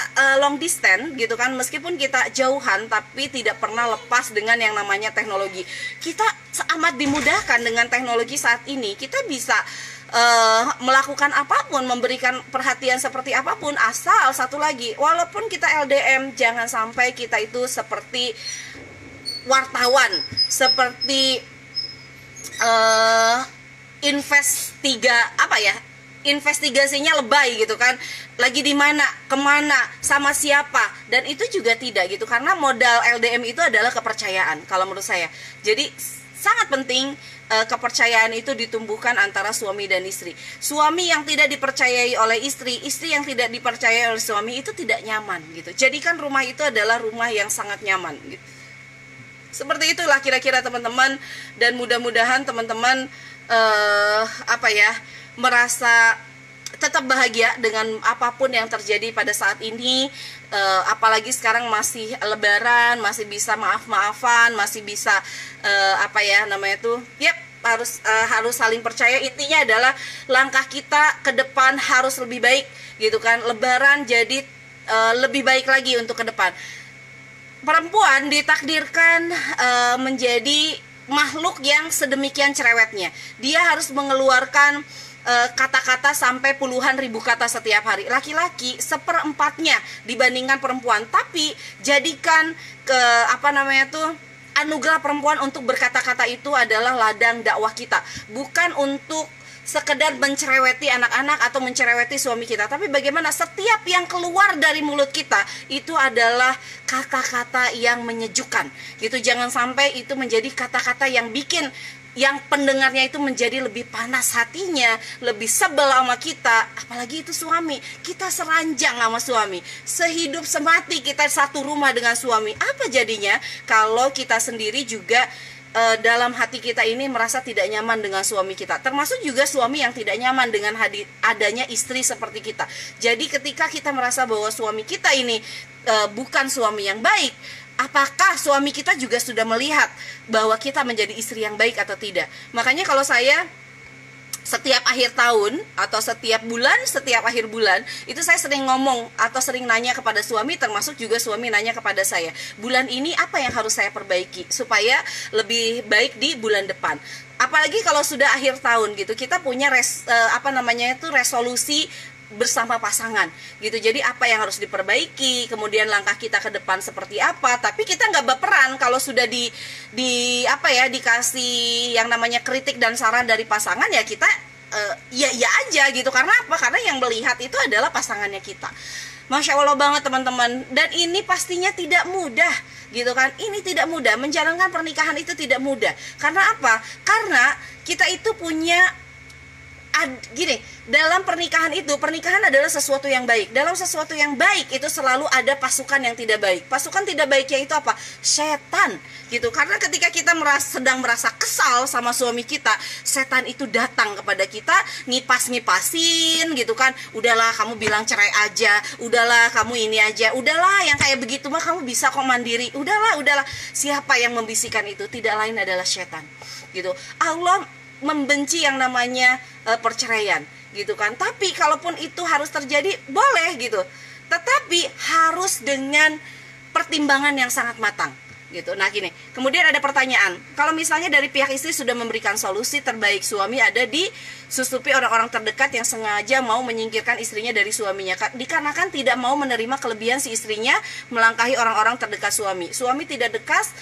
long distance gitu kan, meskipun kita jauhan, tapi tidak pernah lepas dengan yang namanya teknologi. Kita amat dimudahkan dengan teknologi saat ini. Kita bisa melakukan apapun, memberikan perhatian seperti apapun, asal satu lagi, walaupun kita LDM, jangan sampai kita itu seperti wartawan, seperti investigasinya lebay gitu kan, lagi di mana, kemana, sama siapa, dan itu juga tidak gitu. Karena modal LDM itu adalah kepercayaan kalau menurut saya. Jadi sangat penting kepercayaan itu ditumbuhkan antara suami dan istri. Suami yang tidak dipercayai oleh istri, istri yang tidak dipercayai oleh suami, itu tidak nyaman gitu. Jadikan rumah itu adalah rumah yang sangat nyaman gitu. Seperti itulah kira-kira teman-teman, dan mudah-mudahan teman-teman merasa tetap bahagia dengan apapun yang terjadi pada saat ini. Apalagi sekarang masih lebaran, masih bisa maaf-maafan, masih bisa harus saling percaya. Intinya adalah langkah kita ke depan harus lebih baik gitu kan. Lebaran jadi lebih baik lagi untuk ke depan. Perempuan ditakdirkan menjadi makhluk yang sedemikian cerewetnya. Dia harus mengeluarkan kata-kata sampai puluhan ribu kata setiap hari. Laki-laki seperempatnya dibandingkan perempuan. Tapi jadikan anugerah perempuan untuk berkata-kata itu adalah ladang dakwah kita, bukan untuk sekedar mencereweti anak-anak atau mencereweti suami kita, tapi bagaimana setiap yang keluar dari mulut kita itu adalah kata-kata yang menyejukkan gitu. Jangan sampai itu menjadi kata-kata yang bikin yang pendengarnya itu menjadi lebih panas hatinya, lebih sebel sama kita. Apalagi itu suami, kita seranjang sama suami, sehidup semati kita satu rumah dengan suami. Apa jadinya kalau kita sendiri juga dalam hati kita ini merasa tidak nyaman dengan suami kita? Termasuk juga suami yang tidak nyaman dengan adanya istri seperti kita. Jadi ketika kita merasa bahwa suami kita ini bukan suami yang baik, apakah suami kita juga sudah melihat bahwa kita menjadi istri yang baik atau tidak? Makanya kalau saya setiap akhir tahun atau setiap bulan, setiap akhir bulan, itu saya sering ngomong atau sering nanya kepada suami, termasuk juga suami nanya kepada saya, bulan ini apa yang harus saya perbaiki supaya lebih baik di bulan depan. Apalagi kalau sudah akhir tahun gitu, kita punya resolusi bersama pasangan gitu. Jadi apa yang harus diperbaiki, kemudian langkah kita ke depan seperti apa. Tapi kita nggak baperan kalau sudah dikasih yang namanya kritik dan saran dari pasangan, ya kita ya aja gitu. Karena apa? Karena yang melihat itu adalah pasangannya kita. Masya Allah banget teman-teman. Dan ini pastinya tidak mudah gitu kan. Ini tidak mudah, menjalankan pernikahan itu tidak mudah. Karena apa? Karena kita itu punya gini, dalam pernikahan itu, pernikahan adalah sesuatu yang baik. Dalam sesuatu yang baik itu selalu ada pasukan yang tidak baik. Pasukan tidak baiknya itu apa? Setan, gitu. Karena ketika kita sedang merasa kesal sama suami kita, setan itu datang kepada kita, ngipas-ngipasin, gitu kan. Udahlah, kamu bilang cerai aja. Udahlah, kamu ini aja. Udahlah, yang kayak begitu mah kamu bisa kok mandiri. Udahlah. Siapa yang membisikkan itu? Tidak lain adalah setan, gitu. Allah membenci yang namanya perceraian, gitu kan. Tapi kalaupun itu harus terjadi, boleh gitu. Tetapi harus dengan pertimbangan yang sangat matang, gitu. Nah gini, kemudian ada pertanyaan, kalau misalnya dari pihak istri sudah memberikan solusi terbaik, suami ada disusupi orang-orang terdekat yang sengaja mau menyingkirkan istrinya dari suaminya, dikarenakan tidak mau menerima kelebihan si istrinya melangkahi orang-orang terdekat suami. Suami tidak tegas,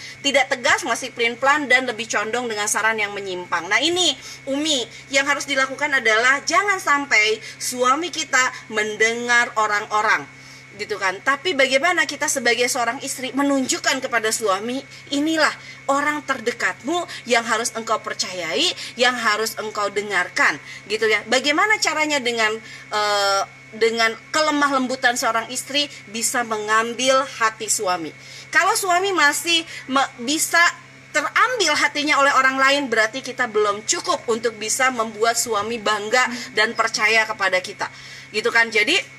masih pelin-pelan dan lebih condong dengan saran yang menyimpang. Nah ini Umi, yang harus dilakukan adalah jangan sampai suami kita mendengar orang-orang, gitu kan. Tapi bagaimana kita sebagai seorang istri menunjukkan kepada suami, inilah orang terdekatmu yang harus engkau percayai, yang harus engkau dengarkan, gitu ya. Bagaimana caranya dengan kelemah lembutan seorang istri bisa mengambil hati suami. Kalau suami masih bisa terambil hatinya oleh orang lain, berarti kita belum cukup untuk bisa membuat suami bangga dan percaya kepada kita, gitu kan. Jadi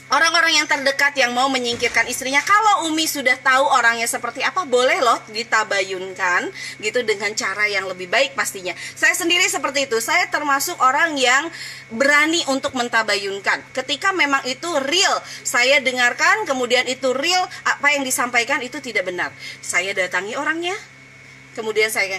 orang-orang yang terdekat yang mau menyingkirkan istrinya, kalau Umi sudah tahu orangnya seperti apa, boleh loh ditabayunkan, gitu, dengan cara yang lebih baik pastinya. Saya sendiri seperti itu, saya termasuk orang yang berani untuk mentabayunkan. Ketika memang itu real, saya dengarkan, kemudian itu real, apa yang disampaikan itu tidak benar, saya datangi orangnya, kemudian saya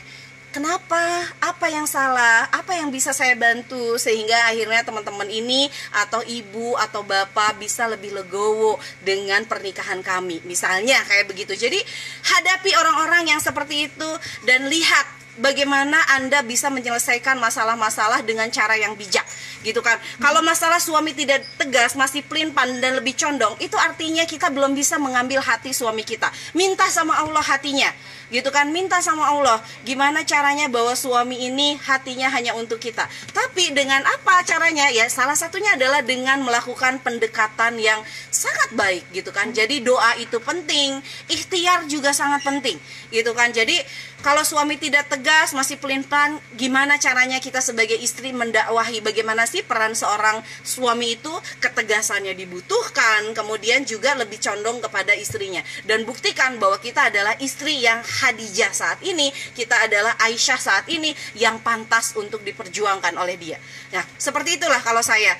kenapa? Apa yang salah? Apa yang bisa saya bantu sehingga akhirnya teman-teman ini atau ibu atau bapak bisa lebih legowo dengan pernikahan kami, misalnya kayak begitu. Jadi hadapi orang-orang yang seperti itu dan lihat bagaimana Anda bisa menyelesaikan masalah-masalah dengan cara yang bijak, gitu kan. Kalau masalah suami tidak tegas, masih pelin-pelan dan lebih condong, itu artinya kita belum bisa mengambil hati suami kita. Minta sama Allah hatinya, gitu kan. Minta sama Allah gimana caranya bahwa suami ini hatinya hanya untuk kita. Tapi dengan apa caranya? Ya salah satunya adalah dengan melakukan pendekatan yang sangat baik, gitu kan. Jadi doa itu penting, ikhtiar juga sangat penting, gitu kan. Jadi kalau suami tidak tegas, masih pelin-pelan, gimana caranya kita sebagai istri mendakwahi? Bagaimana sih peran seorang suami itu? Ketegasannya dibutuhkan, kemudian juga lebih condong kepada istrinya. Dan buktikan bahwa kita adalah istri yang Khadijah saat ini, kita adalah Aisyah saat ini, yang pantas untuk diperjuangkan oleh dia. Nah, seperti itulah kalau saya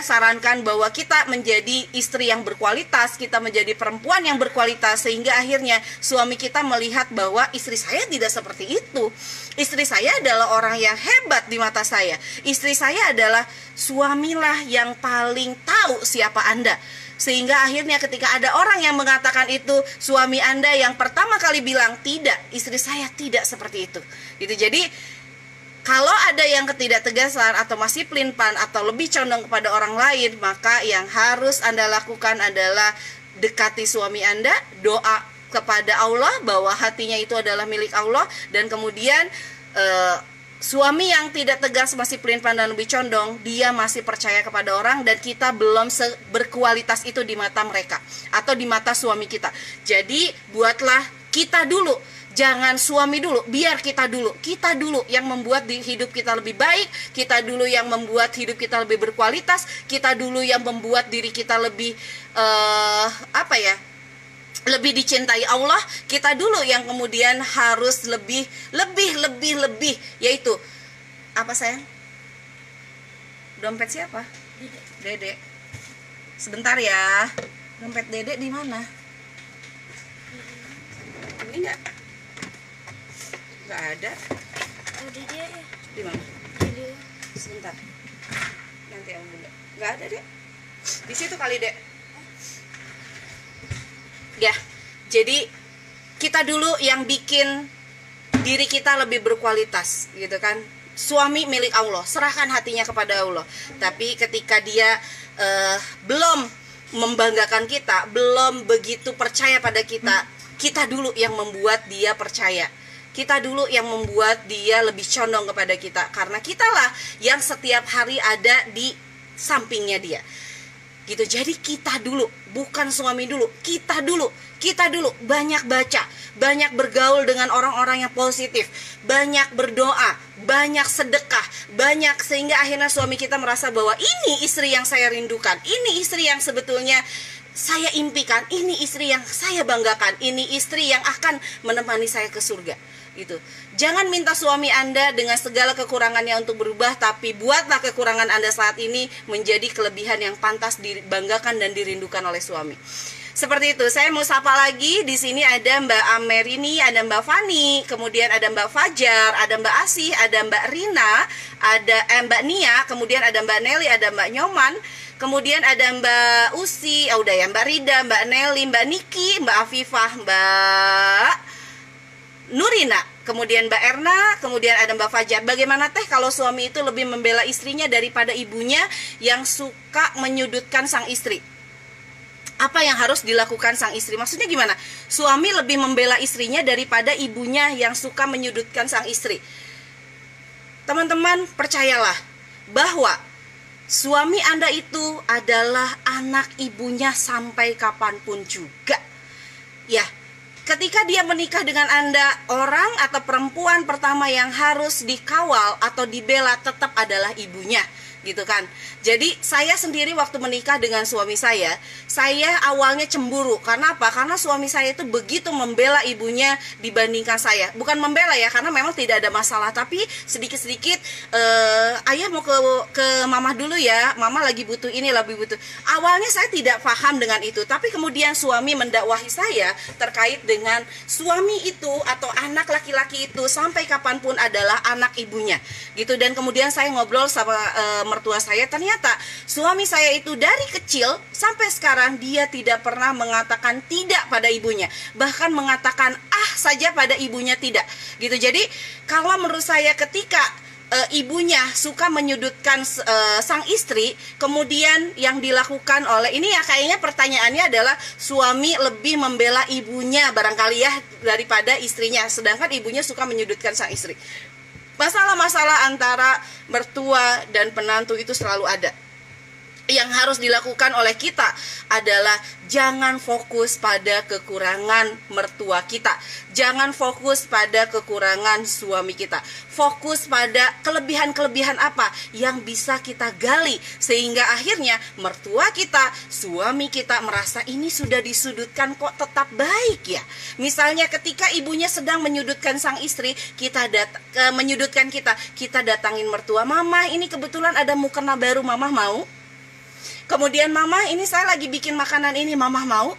sarankan bahwa kita menjadi istri yang berkualitas, kita menjadi perempuan yang berkualitas, sehingga akhirnya suami kita melihat bahwa istri saya tidak seperti itu. Istri saya adalah orang yang hebat di mata saya. Istri saya adalah suamilah yang paling tahu siapa Anda. Sehingga akhirnya ketika ada orang yang mengatakan itu, suami Anda yang pertama kali bilang, tidak, istri saya tidak seperti itu. Gitu. Jadi kalau ada yang ketidaktegasan atau masih pelin-pelan atau lebih condong kepada orang lain, maka yang harus Anda lakukan adalah dekati suami Anda, doa kepada Allah bahwa hatinya itu adalah milik Allah, dan kemudian suami yang tidak tegas, masih pelin-pelan dan lebih condong, dia masih percaya kepada orang, dan kita belum berkualitas itu di mata mereka atau di mata suami kita. Jadi buatlah kita dulu, jangan suami dulu, biar kita dulu yang membuat hidup kita lebih baik, kita dulu yang membuat hidup kita lebih berkualitas, kita dulu yang membuat diri kita lebih lebih dicintai Allah, kita dulu yang kemudian harus lebih, yaitu apa sayang? Dompet siapa? Dede. Sebentar ya. Dompet Dede di mana? Ini enggak? Enggak ada. Oh, di dia ya? Di mana? Di dia. Sebentar. Nanti yang bunda. Enggak ada, Dek. Di situ kali, Dek. Ya. Jadi kita dulu yang bikin diri kita lebih berkualitas, gitu kan. Suami milik Allah, serahkan hatinya kepada Allah. Tapi ketika dia belum membanggakan kita, belum begitu percaya pada kita, kita dulu yang membuat dia percaya. Kita dulu yang membuat dia lebih condong kepada kita, karena kitalah yang setiap hari ada di sampingnya dia. Gitu. Jadi kita dulu, bukan suami dulu, kita dulu banyak baca, banyak bergaul dengan orang-orang yang positif, banyak berdoa, banyak sedekah, banyak, sehingga akhirnya suami kita merasa bahwa ini istri yang saya rindukan, ini istri yang sebetulnya saya impikan, ini istri yang saya banggakan, ini istri yang akan menemani saya ke surga. Gitu. Jangan minta suami Anda dengan segala kekurangannya untuk berubah, tapi buatlah kekurangan Anda saat ini menjadi kelebihan yang pantas dibanggakan dan dirindukan oleh suami. Seperti itu. Saya mau sapa lagi. Di sini ada Mbak Amerini, ada Mbak Fani, kemudian ada Mbak Fajar, ada Mbak Asih, ada Mbak Rina, ada Mbak Nia, kemudian ada Mbak Nelly, ada Mbak Nyoman, kemudian ada Mbak Usi, udah ya, Mbak Rida, Mbak Nelly, Mbak Niki, Mbak Afifah, Mbak Nurina, kemudian Mbak Erna, kemudian ada Mbak Fajar. Bagaimana teh kalau suami itu lebih membela istrinya daripada ibunya yang suka menyudutkan sang istri? Apa yang harus dilakukan sang istri? Maksudnya gimana? Suami lebih membela istrinya daripada ibunya yang suka menyudutkan sang istri. Teman-teman, percayalah bahwa suami Anda itu adalah anak ibunya sampai kapanpun juga. Ya, ketika dia menikah dengan Anda, orang atau perempuan pertama yang harus dikawal atau dibela tetap adalah ibunya, gitu kan. Jadi saya sendiri waktu menikah dengan suami saya awalnya cemburu. Karena apa? Karena suami saya itu begitu membela ibunya dibandingkan saya. Bukan membela ya, karena memang tidak ada masalah, tapi sedikit-sedikit ayah mau ke mama dulu ya, mama lagi butuh ini, lagi butuh. Awalnya saya tidak paham dengan itu, tapi kemudian suami mendakwahi saya terkait dengan suami itu atau anak laki-laki itu sampai kapanpun adalah anak ibunya, gitu. Dan kemudian saya ngobrol sama mertua saya, ternyata suami saya itu dari kecil sampai sekarang dia tidak pernah mengatakan tidak pada ibunya, bahkan mengatakan saja pada ibunya tidak, gitu. Jadi kalau menurut saya ketika ibunya suka menyudutkan sang istri, kemudian yang dilakukan oleh ini ya, kayaknya pertanyaannya adalah suami lebih membela ibunya barangkali ya daripada istrinya, sedangkan ibunya suka menyudutkan sang istri. Masalah-masalah antara mertua dan penantu itu selalu ada. Yang harus dilakukan oleh kita adalah jangan fokus pada kekurangan mertua kita, jangan fokus pada kekurangan suami kita. Fokus pada kelebihan-kelebihan apa yang bisa kita gali, sehingga akhirnya mertua kita, suami kita merasa ini sudah disudutkan kok tetap baik ya. Misalnya ketika ibunya sedang menyudutkan sang istri, menyudutkan kita datangin mertua, mama ini kebetulan ada mukena baru, mama mau? Kemudian mama ini saya lagi bikin makanan ini, mama mau?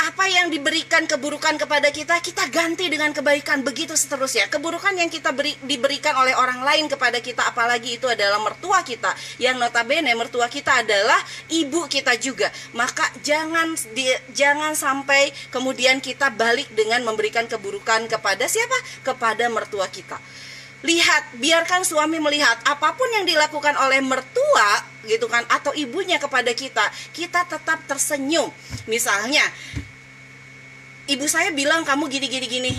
Apa yang diberikan keburukan kepada kita, kita ganti dengan kebaikan, begitu seterusnya. Keburukan yang kita diberikan oleh orang lain kepada kita, apalagi itu adalah mertua kita, yang notabene mertua kita adalah ibu kita juga. Maka jangan sampai kemudian kita balik dengan memberikan keburukan kepada siapa? Kepada mertua kita. Lihat, biarkan suami melihat apapun yang dilakukan oleh mertua, gitu kan, atau ibunya kepada kita, kita tetap tersenyum. Misalnya, ibu saya bilang kamu gini,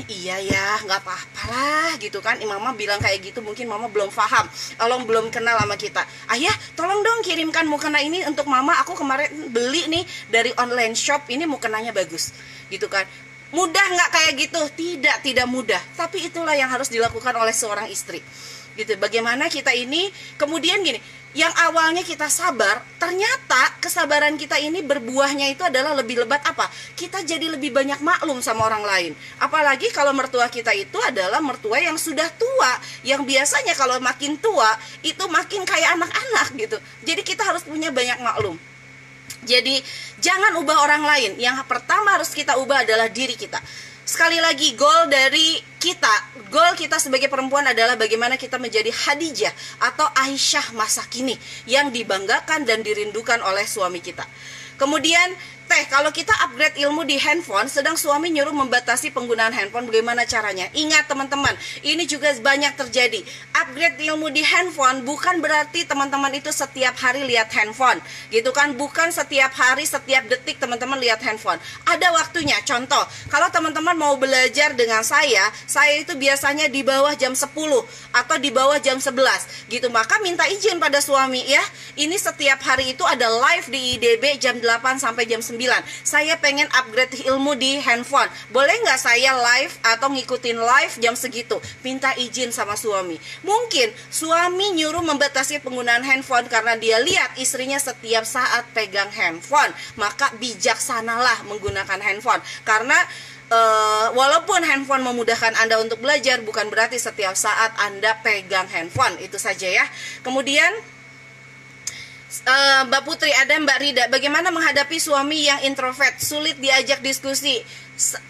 iya ya, nggak apa-apa lah, gitu kan. Mama bilang kayak gitu, mungkin mama belum paham, kalau belum kenal sama kita. Ayah, tolong dong kirimkan mukena ini untuk mama, aku kemarin beli nih dari online shop, ini mukenanya bagus, gitu kan. Mudah nggak kayak gitu? Tidak mudah. Tapi itulah yang harus dilakukan oleh seorang istri. Gitu. Bagaimana kita ini kemudian gini, yang awalnya kita sabar, ternyata kesabaran kita ini berbuahnya itu adalah lebih lebat apa? Kita jadi lebih banyak maklum sama orang lain. Apalagi kalau mertua kita itu adalah mertua yang sudah tua, yang biasanya kalau makin tua itu makin kayak anak-anak gitu. Jadi kita harus punya banyak maklum. Jadi jangan ubah orang lain. Yang pertama harus kita ubah adalah diri kita. Sekali lagi, goal kita sebagai perempuan adalah bagaimana kita menjadi Khadijah atau Aisyah masa kini yang dibanggakan dan dirindukan oleh suami kita. Kemudian Teh, kalau kita upgrade ilmu di handphone, sedang suami nyuruh membatasi penggunaan handphone, bagaimana caranya? Ingat teman-teman, ini juga banyak terjadi. Upgrade ilmu di handphone bukan berarti teman-teman itu setiap hari lihat handphone, gitu kan? Bukan setiap hari, setiap detik teman-teman lihat handphone. Ada waktunya. Contoh, kalau teman-teman mau belajar dengan saya itu biasanya di bawah jam 10 atau di bawah jam 11, gitu. Maka minta izin pada suami ya. Ini setiap hari itu ada live di IDB jam 8 sampai jam 9. Saya pengen upgrade ilmu di handphone. Boleh nggak saya live atau ngikutin live jam segitu? Minta izin sama suami. Mungkin suami nyuruh membatasi penggunaan handphone karena dia lihat istrinya setiap saat pegang handphone. Maka bijaksanalah menggunakan handphone. Karena walaupun handphone memudahkan Anda untuk belajar, bukan berarti setiap saat Anda pegang handphone. Itu saja ya. Kemudian Mbak Putri, ada Mbak Rida, bagaimana menghadapi suami yang introvert, sulit diajak diskusi?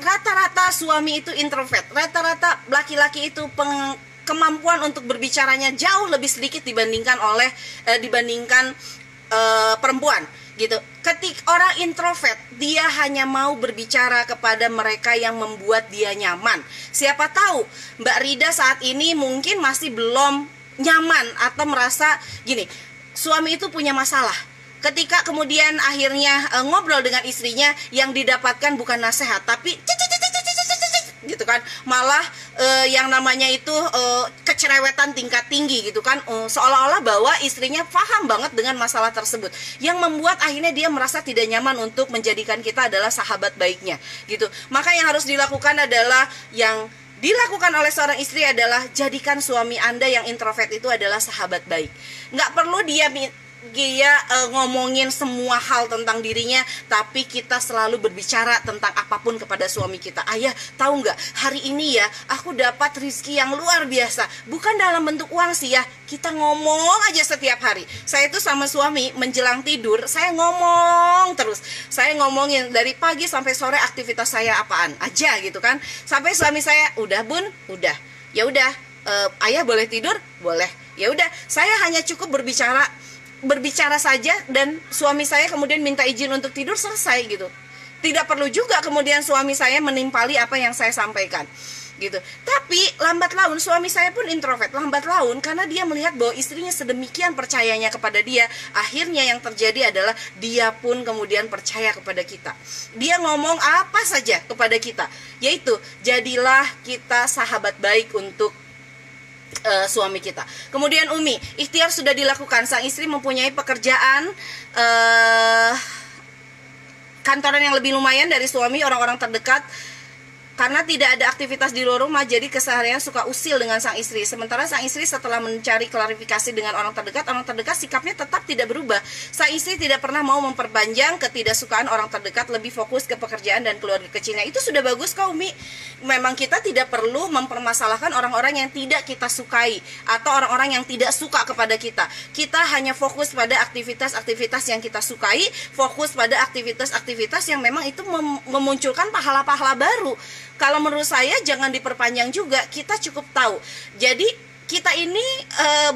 Rata-rata suami itu introvert, rata-rata laki-laki itu kemampuan untuk berbicaranya jauh lebih sedikit dibandingkan perempuan, gitu. Ketika orang introvert, dia hanya mau berbicara kepada mereka yang membuat dia nyaman. Siapa tahu Mbak Rida saat ini mungkin masih belum nyaman atau merasa gini, suami itu punya masalah. Ketika kemudian akhirnya ngobrol dengan istrinya, yang didapatkan bukan nasihat, tapi gitu kan, malah yang namanya itu kecerewetan tingkat tinggi gitu kan, seolah-olah bahwa istrinya paham banget dengan masalah tersebut, yang membuat akhirnya dia merasa tidak nyaman untuk menjadikan kita adalah sahabat baiknya gitu. Maka yang harus dilakukan adalah dilakukan oleh seorang istri adalah jadikan suami Anda yang introvert itu adalah sahabat baik. Nggak perlu dia ngomongin semua hal tentang dirinya, tapi kita selalu berbicara tentang apapun kepada suami kita. Ayah, tahu nggak, hari ini ya aku dapat rezeki yang luar biasa. Bukan dalam bentuk uang sih ya, kita ngomong aja setiap hari. Saya itu sama suami menjelang tidur, saya ngomong terus. Saya ngomongin dari pagi sampai sore aktivitas saya apaan aja gitu kan. Sampai suami saya, udah bun, udah. Ya udah, ayah boleh tidur? Boleh. Ya udah, saya hanya cukup berbicara saja, dan suami saya kemudian minta izin untuk tidur, selesai gitu. Tidak perlu juga kemudian suami saya menimpali apa yang saya sampaikan gitu. Tapi lambat laun suami saya pun introvert, lambat laun karena dia melihat bahwa istrinya sedemikian percayanya kepada dia, akhirnya yang terjadi adalah dia pun kemudian percaya kepada kita. Dia ngomong apa saja kepada kita, yaitu jadilah kita sahabat baik untuk suami kita. Kemudian Umi, ikhtiar sudah dilakukan, sang istri mempunyai pekerjaan kantoran yang lebih lumayan dari suami, orang-orang terdekat. Karena tidak ada aktivitas di luar rumah, jadi keseharian suka usil dengan sang istri. Sementara sang istri setelah mencari klarifikasi dengan orang terdekat sikapnya tetap tidak berubah. Sang istri tidak pernah mau memperpanjang ketidaksukaan orang terdekat, lebih fokus ke pekerjaan dan keluarga kecilnya. Itu sudah bagus kok Umi. Memang kita tidak perlu mempermasalahkan orang-orang yang tidak kita sukai atau orang-orang yang tidak suka kepada kita. Kita hanya fokus pada aktivitas-aktivitas yang kita sukai, fokus pada aktivitas-aktivitas yang memang itu memunculkan pahala-pahala baru. Kalau menurut saya jangan diperpanjang juga, kita cukup tahu. Jadi kita ini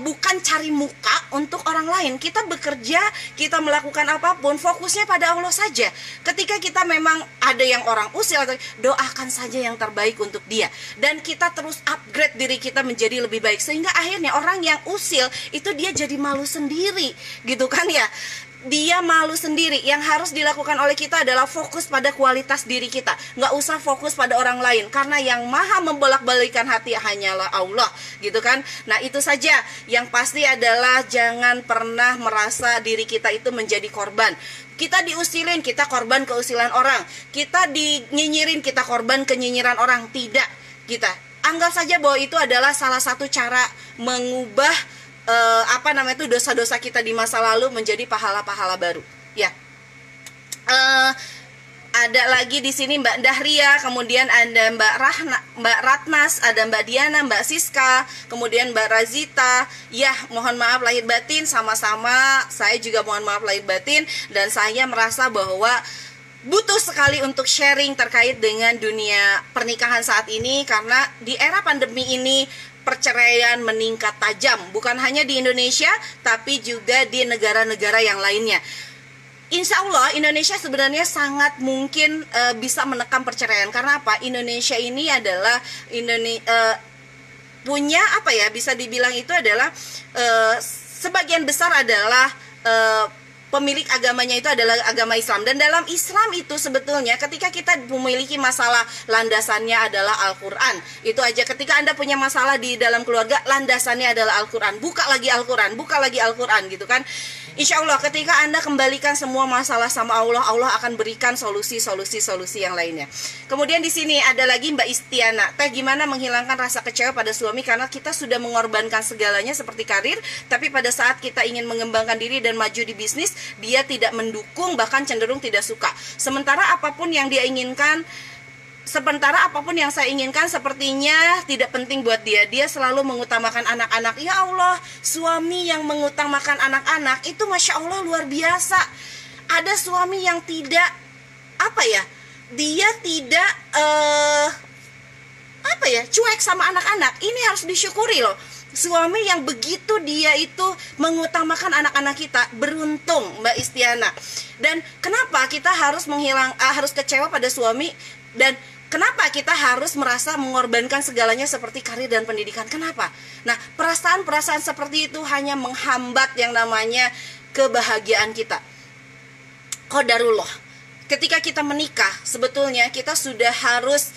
bukan cari muka untuk orang lain. Kita bekerja, kita melakukan apapun, fokusnya pada Allah saja. Ketika kita memang ada yang orang usil, doakan saja yang terbaik untuk dia. Dan kita terus upgrade diri kita menjadi lebih baik. Sehingga akhirnya orang yang usil itu dia jadi malu sendiri, gitu kan ya. Dia malu sendiri. Yang harus dilakukan oleh kita adalah fokus pada kualitas diri kita. Nggak usah fokus pada orang lain, karena yang maha membolak-balikan hati hanyalah Allah, gitu kan. Nah itu saja. Yang pasti adalah jangan pernah merasa diri kita itu menjadi korban. Kita diusilin, kita korban keusilan orang. Kita dinyinyirin, kita korban kenyinyiran orang. Tidak, kita anggap saja bahwa itu adalah salah satu cara mengubah dosa-dosa kita di masa lalu menjadi pahala-pahala baru. Ya. Ada lagi di sini Mbak Dahria, kemudian ada Mbak Ratnas, ada Mbak Diana, Mbak Siska, kemudian Mbak Razita. Ya, mohon maaf lahir batin, sama-sama saya juga mohon maaf lahir batin, dan saya merasa bahwa butuh sekali untuk sharing terkait dengan dunia pernikahan saat ini, karena di era pandemi ini perceraian meningkat tajam, bukan hanya di Indonesia tapi juga di negara-negara yang lainnya. insya Allah Indonesia sebenarnya sangat mungkin bisa menekan perceraian. Karena apa? Indonesia ini adalah punya apa ya, bisa dibilang itu adalah sebagian besar adalah pemilik agamanya itu adalah agama Islam. Dan dalam Islam itu sebetulnya ketika kita memiliki masalah, landasannya adalah Al-Quran. Itu aja, ketika Anda punya masalah di dalam keluarga, landasannya adalah Al-Quran. Buka lagi Al-Quran, buka lagi Al-Quran gitu kan. Insya Allah ketika Anda kembalikan semua masalah sama Allah, Allah akan berikan solusi yang lainnya. Kemudian di sini ada lagi Mbak Istiana. Teh, gimana menghilangkan rasa kecewa pada suami karena kita sudah mengorbankan segalanya seperti karir, tapi pada saat kita ingin mengembangkan diri dan maju di bisnis, dia tidak mendukung, bahkan cenderung tidak suka. Sementara apapun yang saya inginkan sepertinya tidak penting buat dia. Dia selalu mengutamakan anak-anak. Ya Allah, suami yang mengutamakan anak-anak itu Masya Allah luar biasa. Ada suami yang tidak, dia tidak cuek sama anak-anak. Ini harus disyukuri loh. Suami yang begitu dia itu mengutamakan anak-anak kita, beruntung Mbak Istiana. Dan kenapa kita harus harus kecewa pada suami, dan kenapa kita harus merasa mengorbankan segalanya seperti karir dan pendidikan? Kenapa? Nah, perasaan-perasaan seperti itu hanya menghambat yang namanya kebahagiaan kita. Qadarullah. Ketika kita menikah, sebetulnya kita sudah harus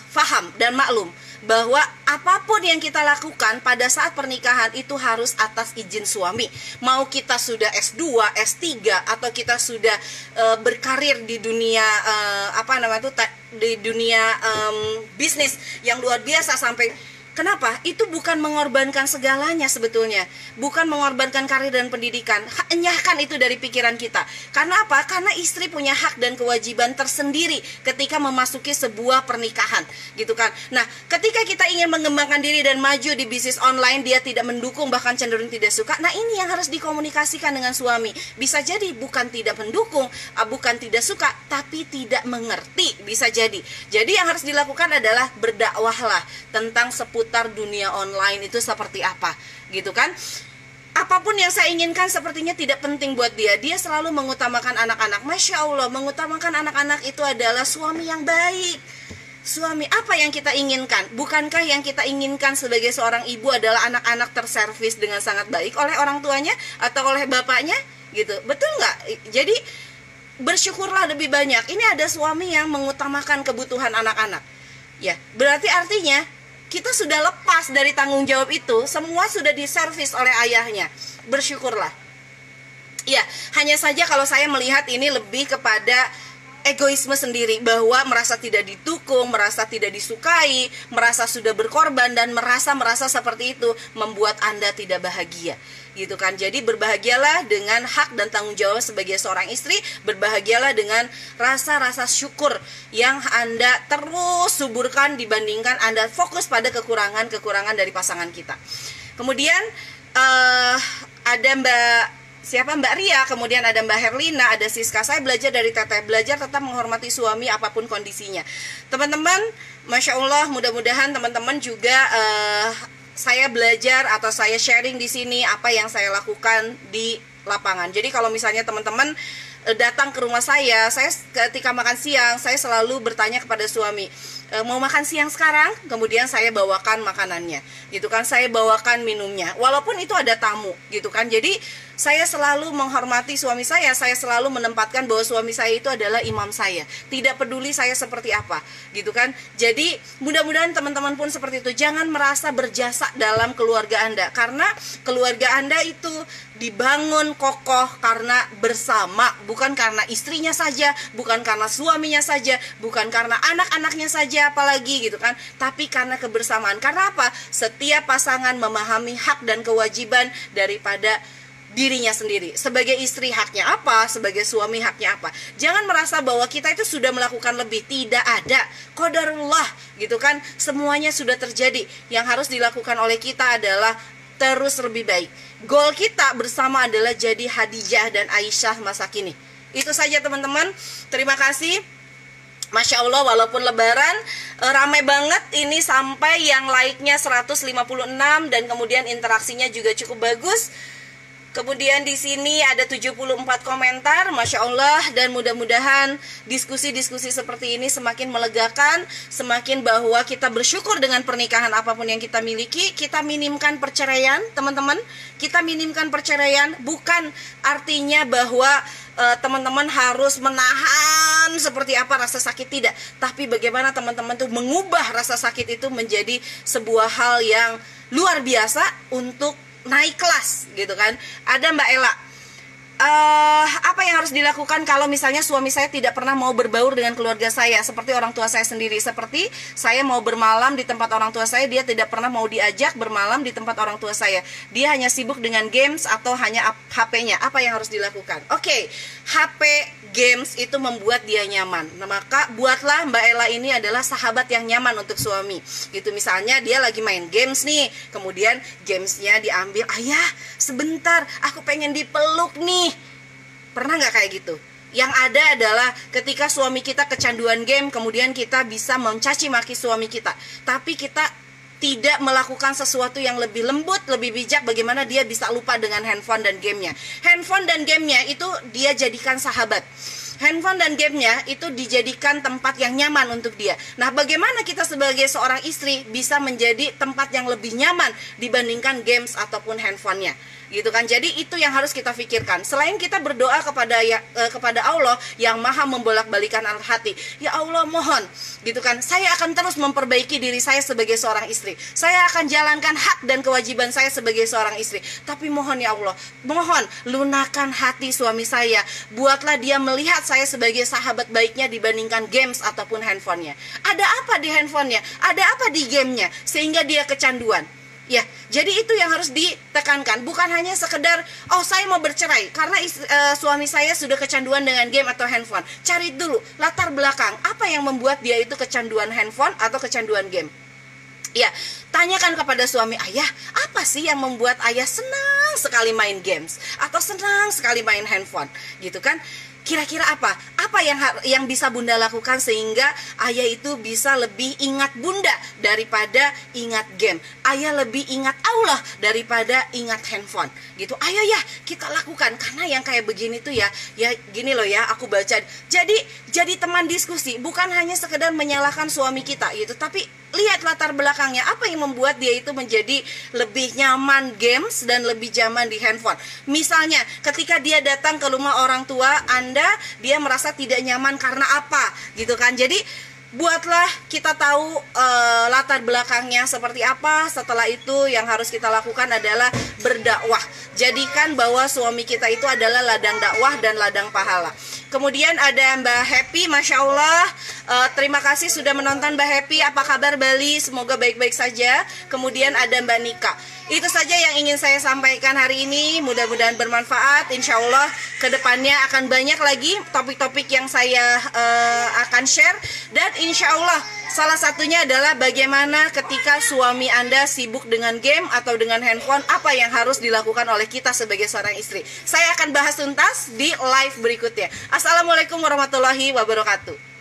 faham dan maklum bahwa apapun yang kita lakukan pada saat pernikahan itu harus atas izin suami. Mau kita sudah S2, S3, atau kita sudah berkarir di dunia di dunia bisnis yang luar biasa sampai. Kenapa? Itu bukan mengorbankan segalanya sebetulnya. Bukan mengorbankan karir dan pendidikan. Enyahkan itu dari pikiran kita. Karena apa? Karena istri punya hak dan kewajiban tersendiri ketika memasuki sebuah pernikahan, gitu kan. Nah, ketika kita ingin mengembangkan diri dan maju di bisnis online, dia tidak mendukung, bahkan cenderung tidak suka. Nah, ini yang harus dikomunikasikan dengan suami. Bisa jadi bukan tidak mendukung, bukan tidak suka, tapi tidak mengerti. Bisa jadi. Jadi yang harus dilakukan adalah berdakwahlah tentang seputar dunia online itu seperti apa, gitu kan. Apapun yang saya inginkan sepertinya tidak penting buat dia. Dia selalu mengutamakan anak-anak. Masya Allah, mengutamakan anak-anak itu adalah suami yang baik. Suami, apa yang kita inginkan? Bukankah yang kita inginkan sebagai seorang ibu adalah anak-anak terservis dengan sangat baik oleh orang tuanya atau oleh bapaknya, gitu? Betul nggak? Jadi bersyukurlah lebih banyak. Ini ada suami yang mengutamakan kebutuhan anak-anak. Ya, berarti artinya kita sudah lepas dari tanggung jawab itu, semua sudah diservis oleh ayahnya. Bersyukurlah. Ya, hanya saja kalau saya melihat ini lebih kepada egoisme sendiri, bahwa merasa tidak didukung, merasa tidak disukai, merasa sudah berkorban, dan merasa seperti itu membuat Anda tidak bahagia, gitu kan. Jadi berbahagialah dengan hak dan tanggung jawab sebagai seorang istri. Berbahagialah dengan rasa-rasa syukur yang Anda terus suburkan dibandingkan Anda fokus pada kekurangan dari pasangan kita. Kemudian ada Mbak Ria, kemudian ada Mbak Herlina, ada Siska. Saya belajar dari Teteh, belajar tetap menghormati suami apapun kondisinya. Teman-teman, Masya Allah, mudah-mudahan teman-teman juga saya belajar atau saya sharing di sini apa yang saya lakukan di lapangan. Jadi kalau misalnya teman-teman datang ke rumah saya ketika makan siang, saya selalu bertanya kepada suami, mau makan siang sekarang? Kemudian saya bawakan makanannya, gitu kan. Saya bawakan minumnya, walaupun itu ada tamu, gitu kan. Jadi saya selalu menghormati suami saya selalu menempatkan bahwa suami saya itu adalah imam saya. Tidak peduli saya seperti apa, gitu kan. Jadi mudah-mudahan teman-teman pun seperti itu. Jangan merasa berjasa dalam keluarga Anda, karena keluarga Anda itu dibangun kokoh karena bersama, bukan karena istrinya saja, bukan karena suaminya saja, bukan karena anak-anaknya saja apalagi, gitu kan, tapi karena kebersamaan. Karena apa? Setiap pasangan memahami hak dan kewajiban daripada dirinya sendiri. Sebagai istri haknya apa, sebagai suami haknya apa. Jangan merasa bahwa kita itu sudah melakukan lebih. Tidak ada. Qadarullah, gitu kan. Semuanya sudah terjadi. Yang harus dilakukan oleh kita adalah terus lebih baik. Goal kita bersama adalah jadi Khadijah dan Aisyah masa kini. Itu saja teman-teman. Terima kasih. Masya Allah, walaupun lebaran ramai banget ini, sampai yang like-nya 156 dan kemudian interaksinya juga cukup bagus. Kemudian di sini ada 74 komentar, Masya Allah, dan mudah-mudahan diskusi-diskusi seperti ini semakin melegakan, semakin bahwa kita bersyukur dengan pernikahan apapun yang kita miliki. Kita minimkan perceraian, teman-teman. Kita minimkan perceraian, bukan artinya bahwa teman-teman harus menahan seperti apa rasa sakit, tidak. Tapi bagaimana teman-teman tuh mengubah rasa sakit itu menjadi sebuah hal yang luar biasa untuk naik kelas gitu kan. Ada Mbak Ella, apa yang harus dilakukan kalau misalnya suami saya tidak pernah mau berbaur dengan keluarga saya seperti orang tua saya sendiri? Seperti saya mau bermalam di tempat orang tua saya, dia tidak pernah mau diajak bermalam di tempat orang tua saya. Dia hanya sibuk dengan games atau hanya HP-nya. Apa yang harus dilakukan? Oke, HP, games itu membuat dia nyaman. Nah, maka buatlah Mbak Ella ini adalah sahabat yang nyaman untuk suami. Gitu, misalnya dia lagi main games nih, kemudian gamesnya diambil, ayah sebentar, aku pengen dipeluk nih. Pernah nggak kayak gitu? Yang ada adalah ketika suami kita kecanduan game, kemudian kita bisa mencaci maki suami kita, tapi kita tidak melakukan sesuatu yang lebih lembut, lebih bijak, bagaimana dia bisa lupa dengan handphone dan gamenya. Handphone dan gamenya itu dia jadikan sahabat. Handphone dan gamenya itu dijadikan tempat yang nyaman untuk dia. Nah, bagaimana kita sebagai seorang istri bisa menjadi tempat yang lebih nyaman dibandingkan games ataupun handphonenya, gitu kan? Jadi itu yang harus kita pikirkan. Selain kita berdoa kepada Allah yang maha membolak-balikan hati, ya Allah mohon, gitu kan, saya akan terus memperbaiki diri saya sebagai seorang istri. Saya akan jalankan hak dan kewajiban saya sebagai seorang istri. Tapi mohon ya Allah, mohon lunakan hati suami saya. Buatlah dia melihat saya sebagai sahabat baiknya dibandingkan games ataupun handphonenya. Ada apa di handphonenya? Ada apa di gamenya? Sehingga dia kecanduan. Ya, jadi itu yang harus ditekankan. Bukan hanya sekedar, oh saya mau bercerai karena suami saya sudah kecanduan dengan game atau handphone. Cari dulu latar belakang, apa yang membuat dia itu kecanduan handphone atau kecanduan game. Ya, tanyakan kepada suami, ayah, apa sih yang membuat ayah senang sekali main games atau senang sekali main handphone, gitu kan? Kira-kira apa? Apa yang bisa bunda lakukan sehingga ayah itu bisa lebih ingat bunda daripada ingat game? Ayah lebih ingat Allah daripada ingat handphone, gitu. Ayo ya kita lakukan, karena yang kayak begini tuh ya gini loh ya, aku baca. Jadi teman diskusi, bukan hanya sekedar menyalahkan suami kita gitu, tapi lihat latar belakangnya, apa yang membuat dia itu menjadi lebih nyaman games dan lebih nyaman di handphone. Misalnya ketika dia datang ke rumah orang tua Anda, dia merasa tidak nyaman karena apa, gitu kan. Jadi buatlah kita tahu latar belakangnya seperti apa. Setelah itu yang harus kita lakukan adalah berdakwah. Jadikan bahwa suami kita itu adalah ladang dakwah dan ladang pahala. Kemudian ada Mbak Happy, Masya Allah, terima kasih sudah menonton Mbak Happy. Apa kabar Bali? Semoga baik-baik saja. Kemudian ada Mbak Nika. Itu saja yang ingin saya sampaikan hari ini. Mudah-mudahan bermanfaat. Insya Allah kedepannya akan banyak lagi topik-topik yang saya akan share. Dan insya Allah salah satunya adalah bagaimana ketika suami Anda sibuk dengan game atau dengan handphone, apa yang harus dilakukan oleh kita sebagai seorang istri. Saya akan bahas tuntas di live berikutnya. Assalamualaikum warahmatullahi wabarakatuh.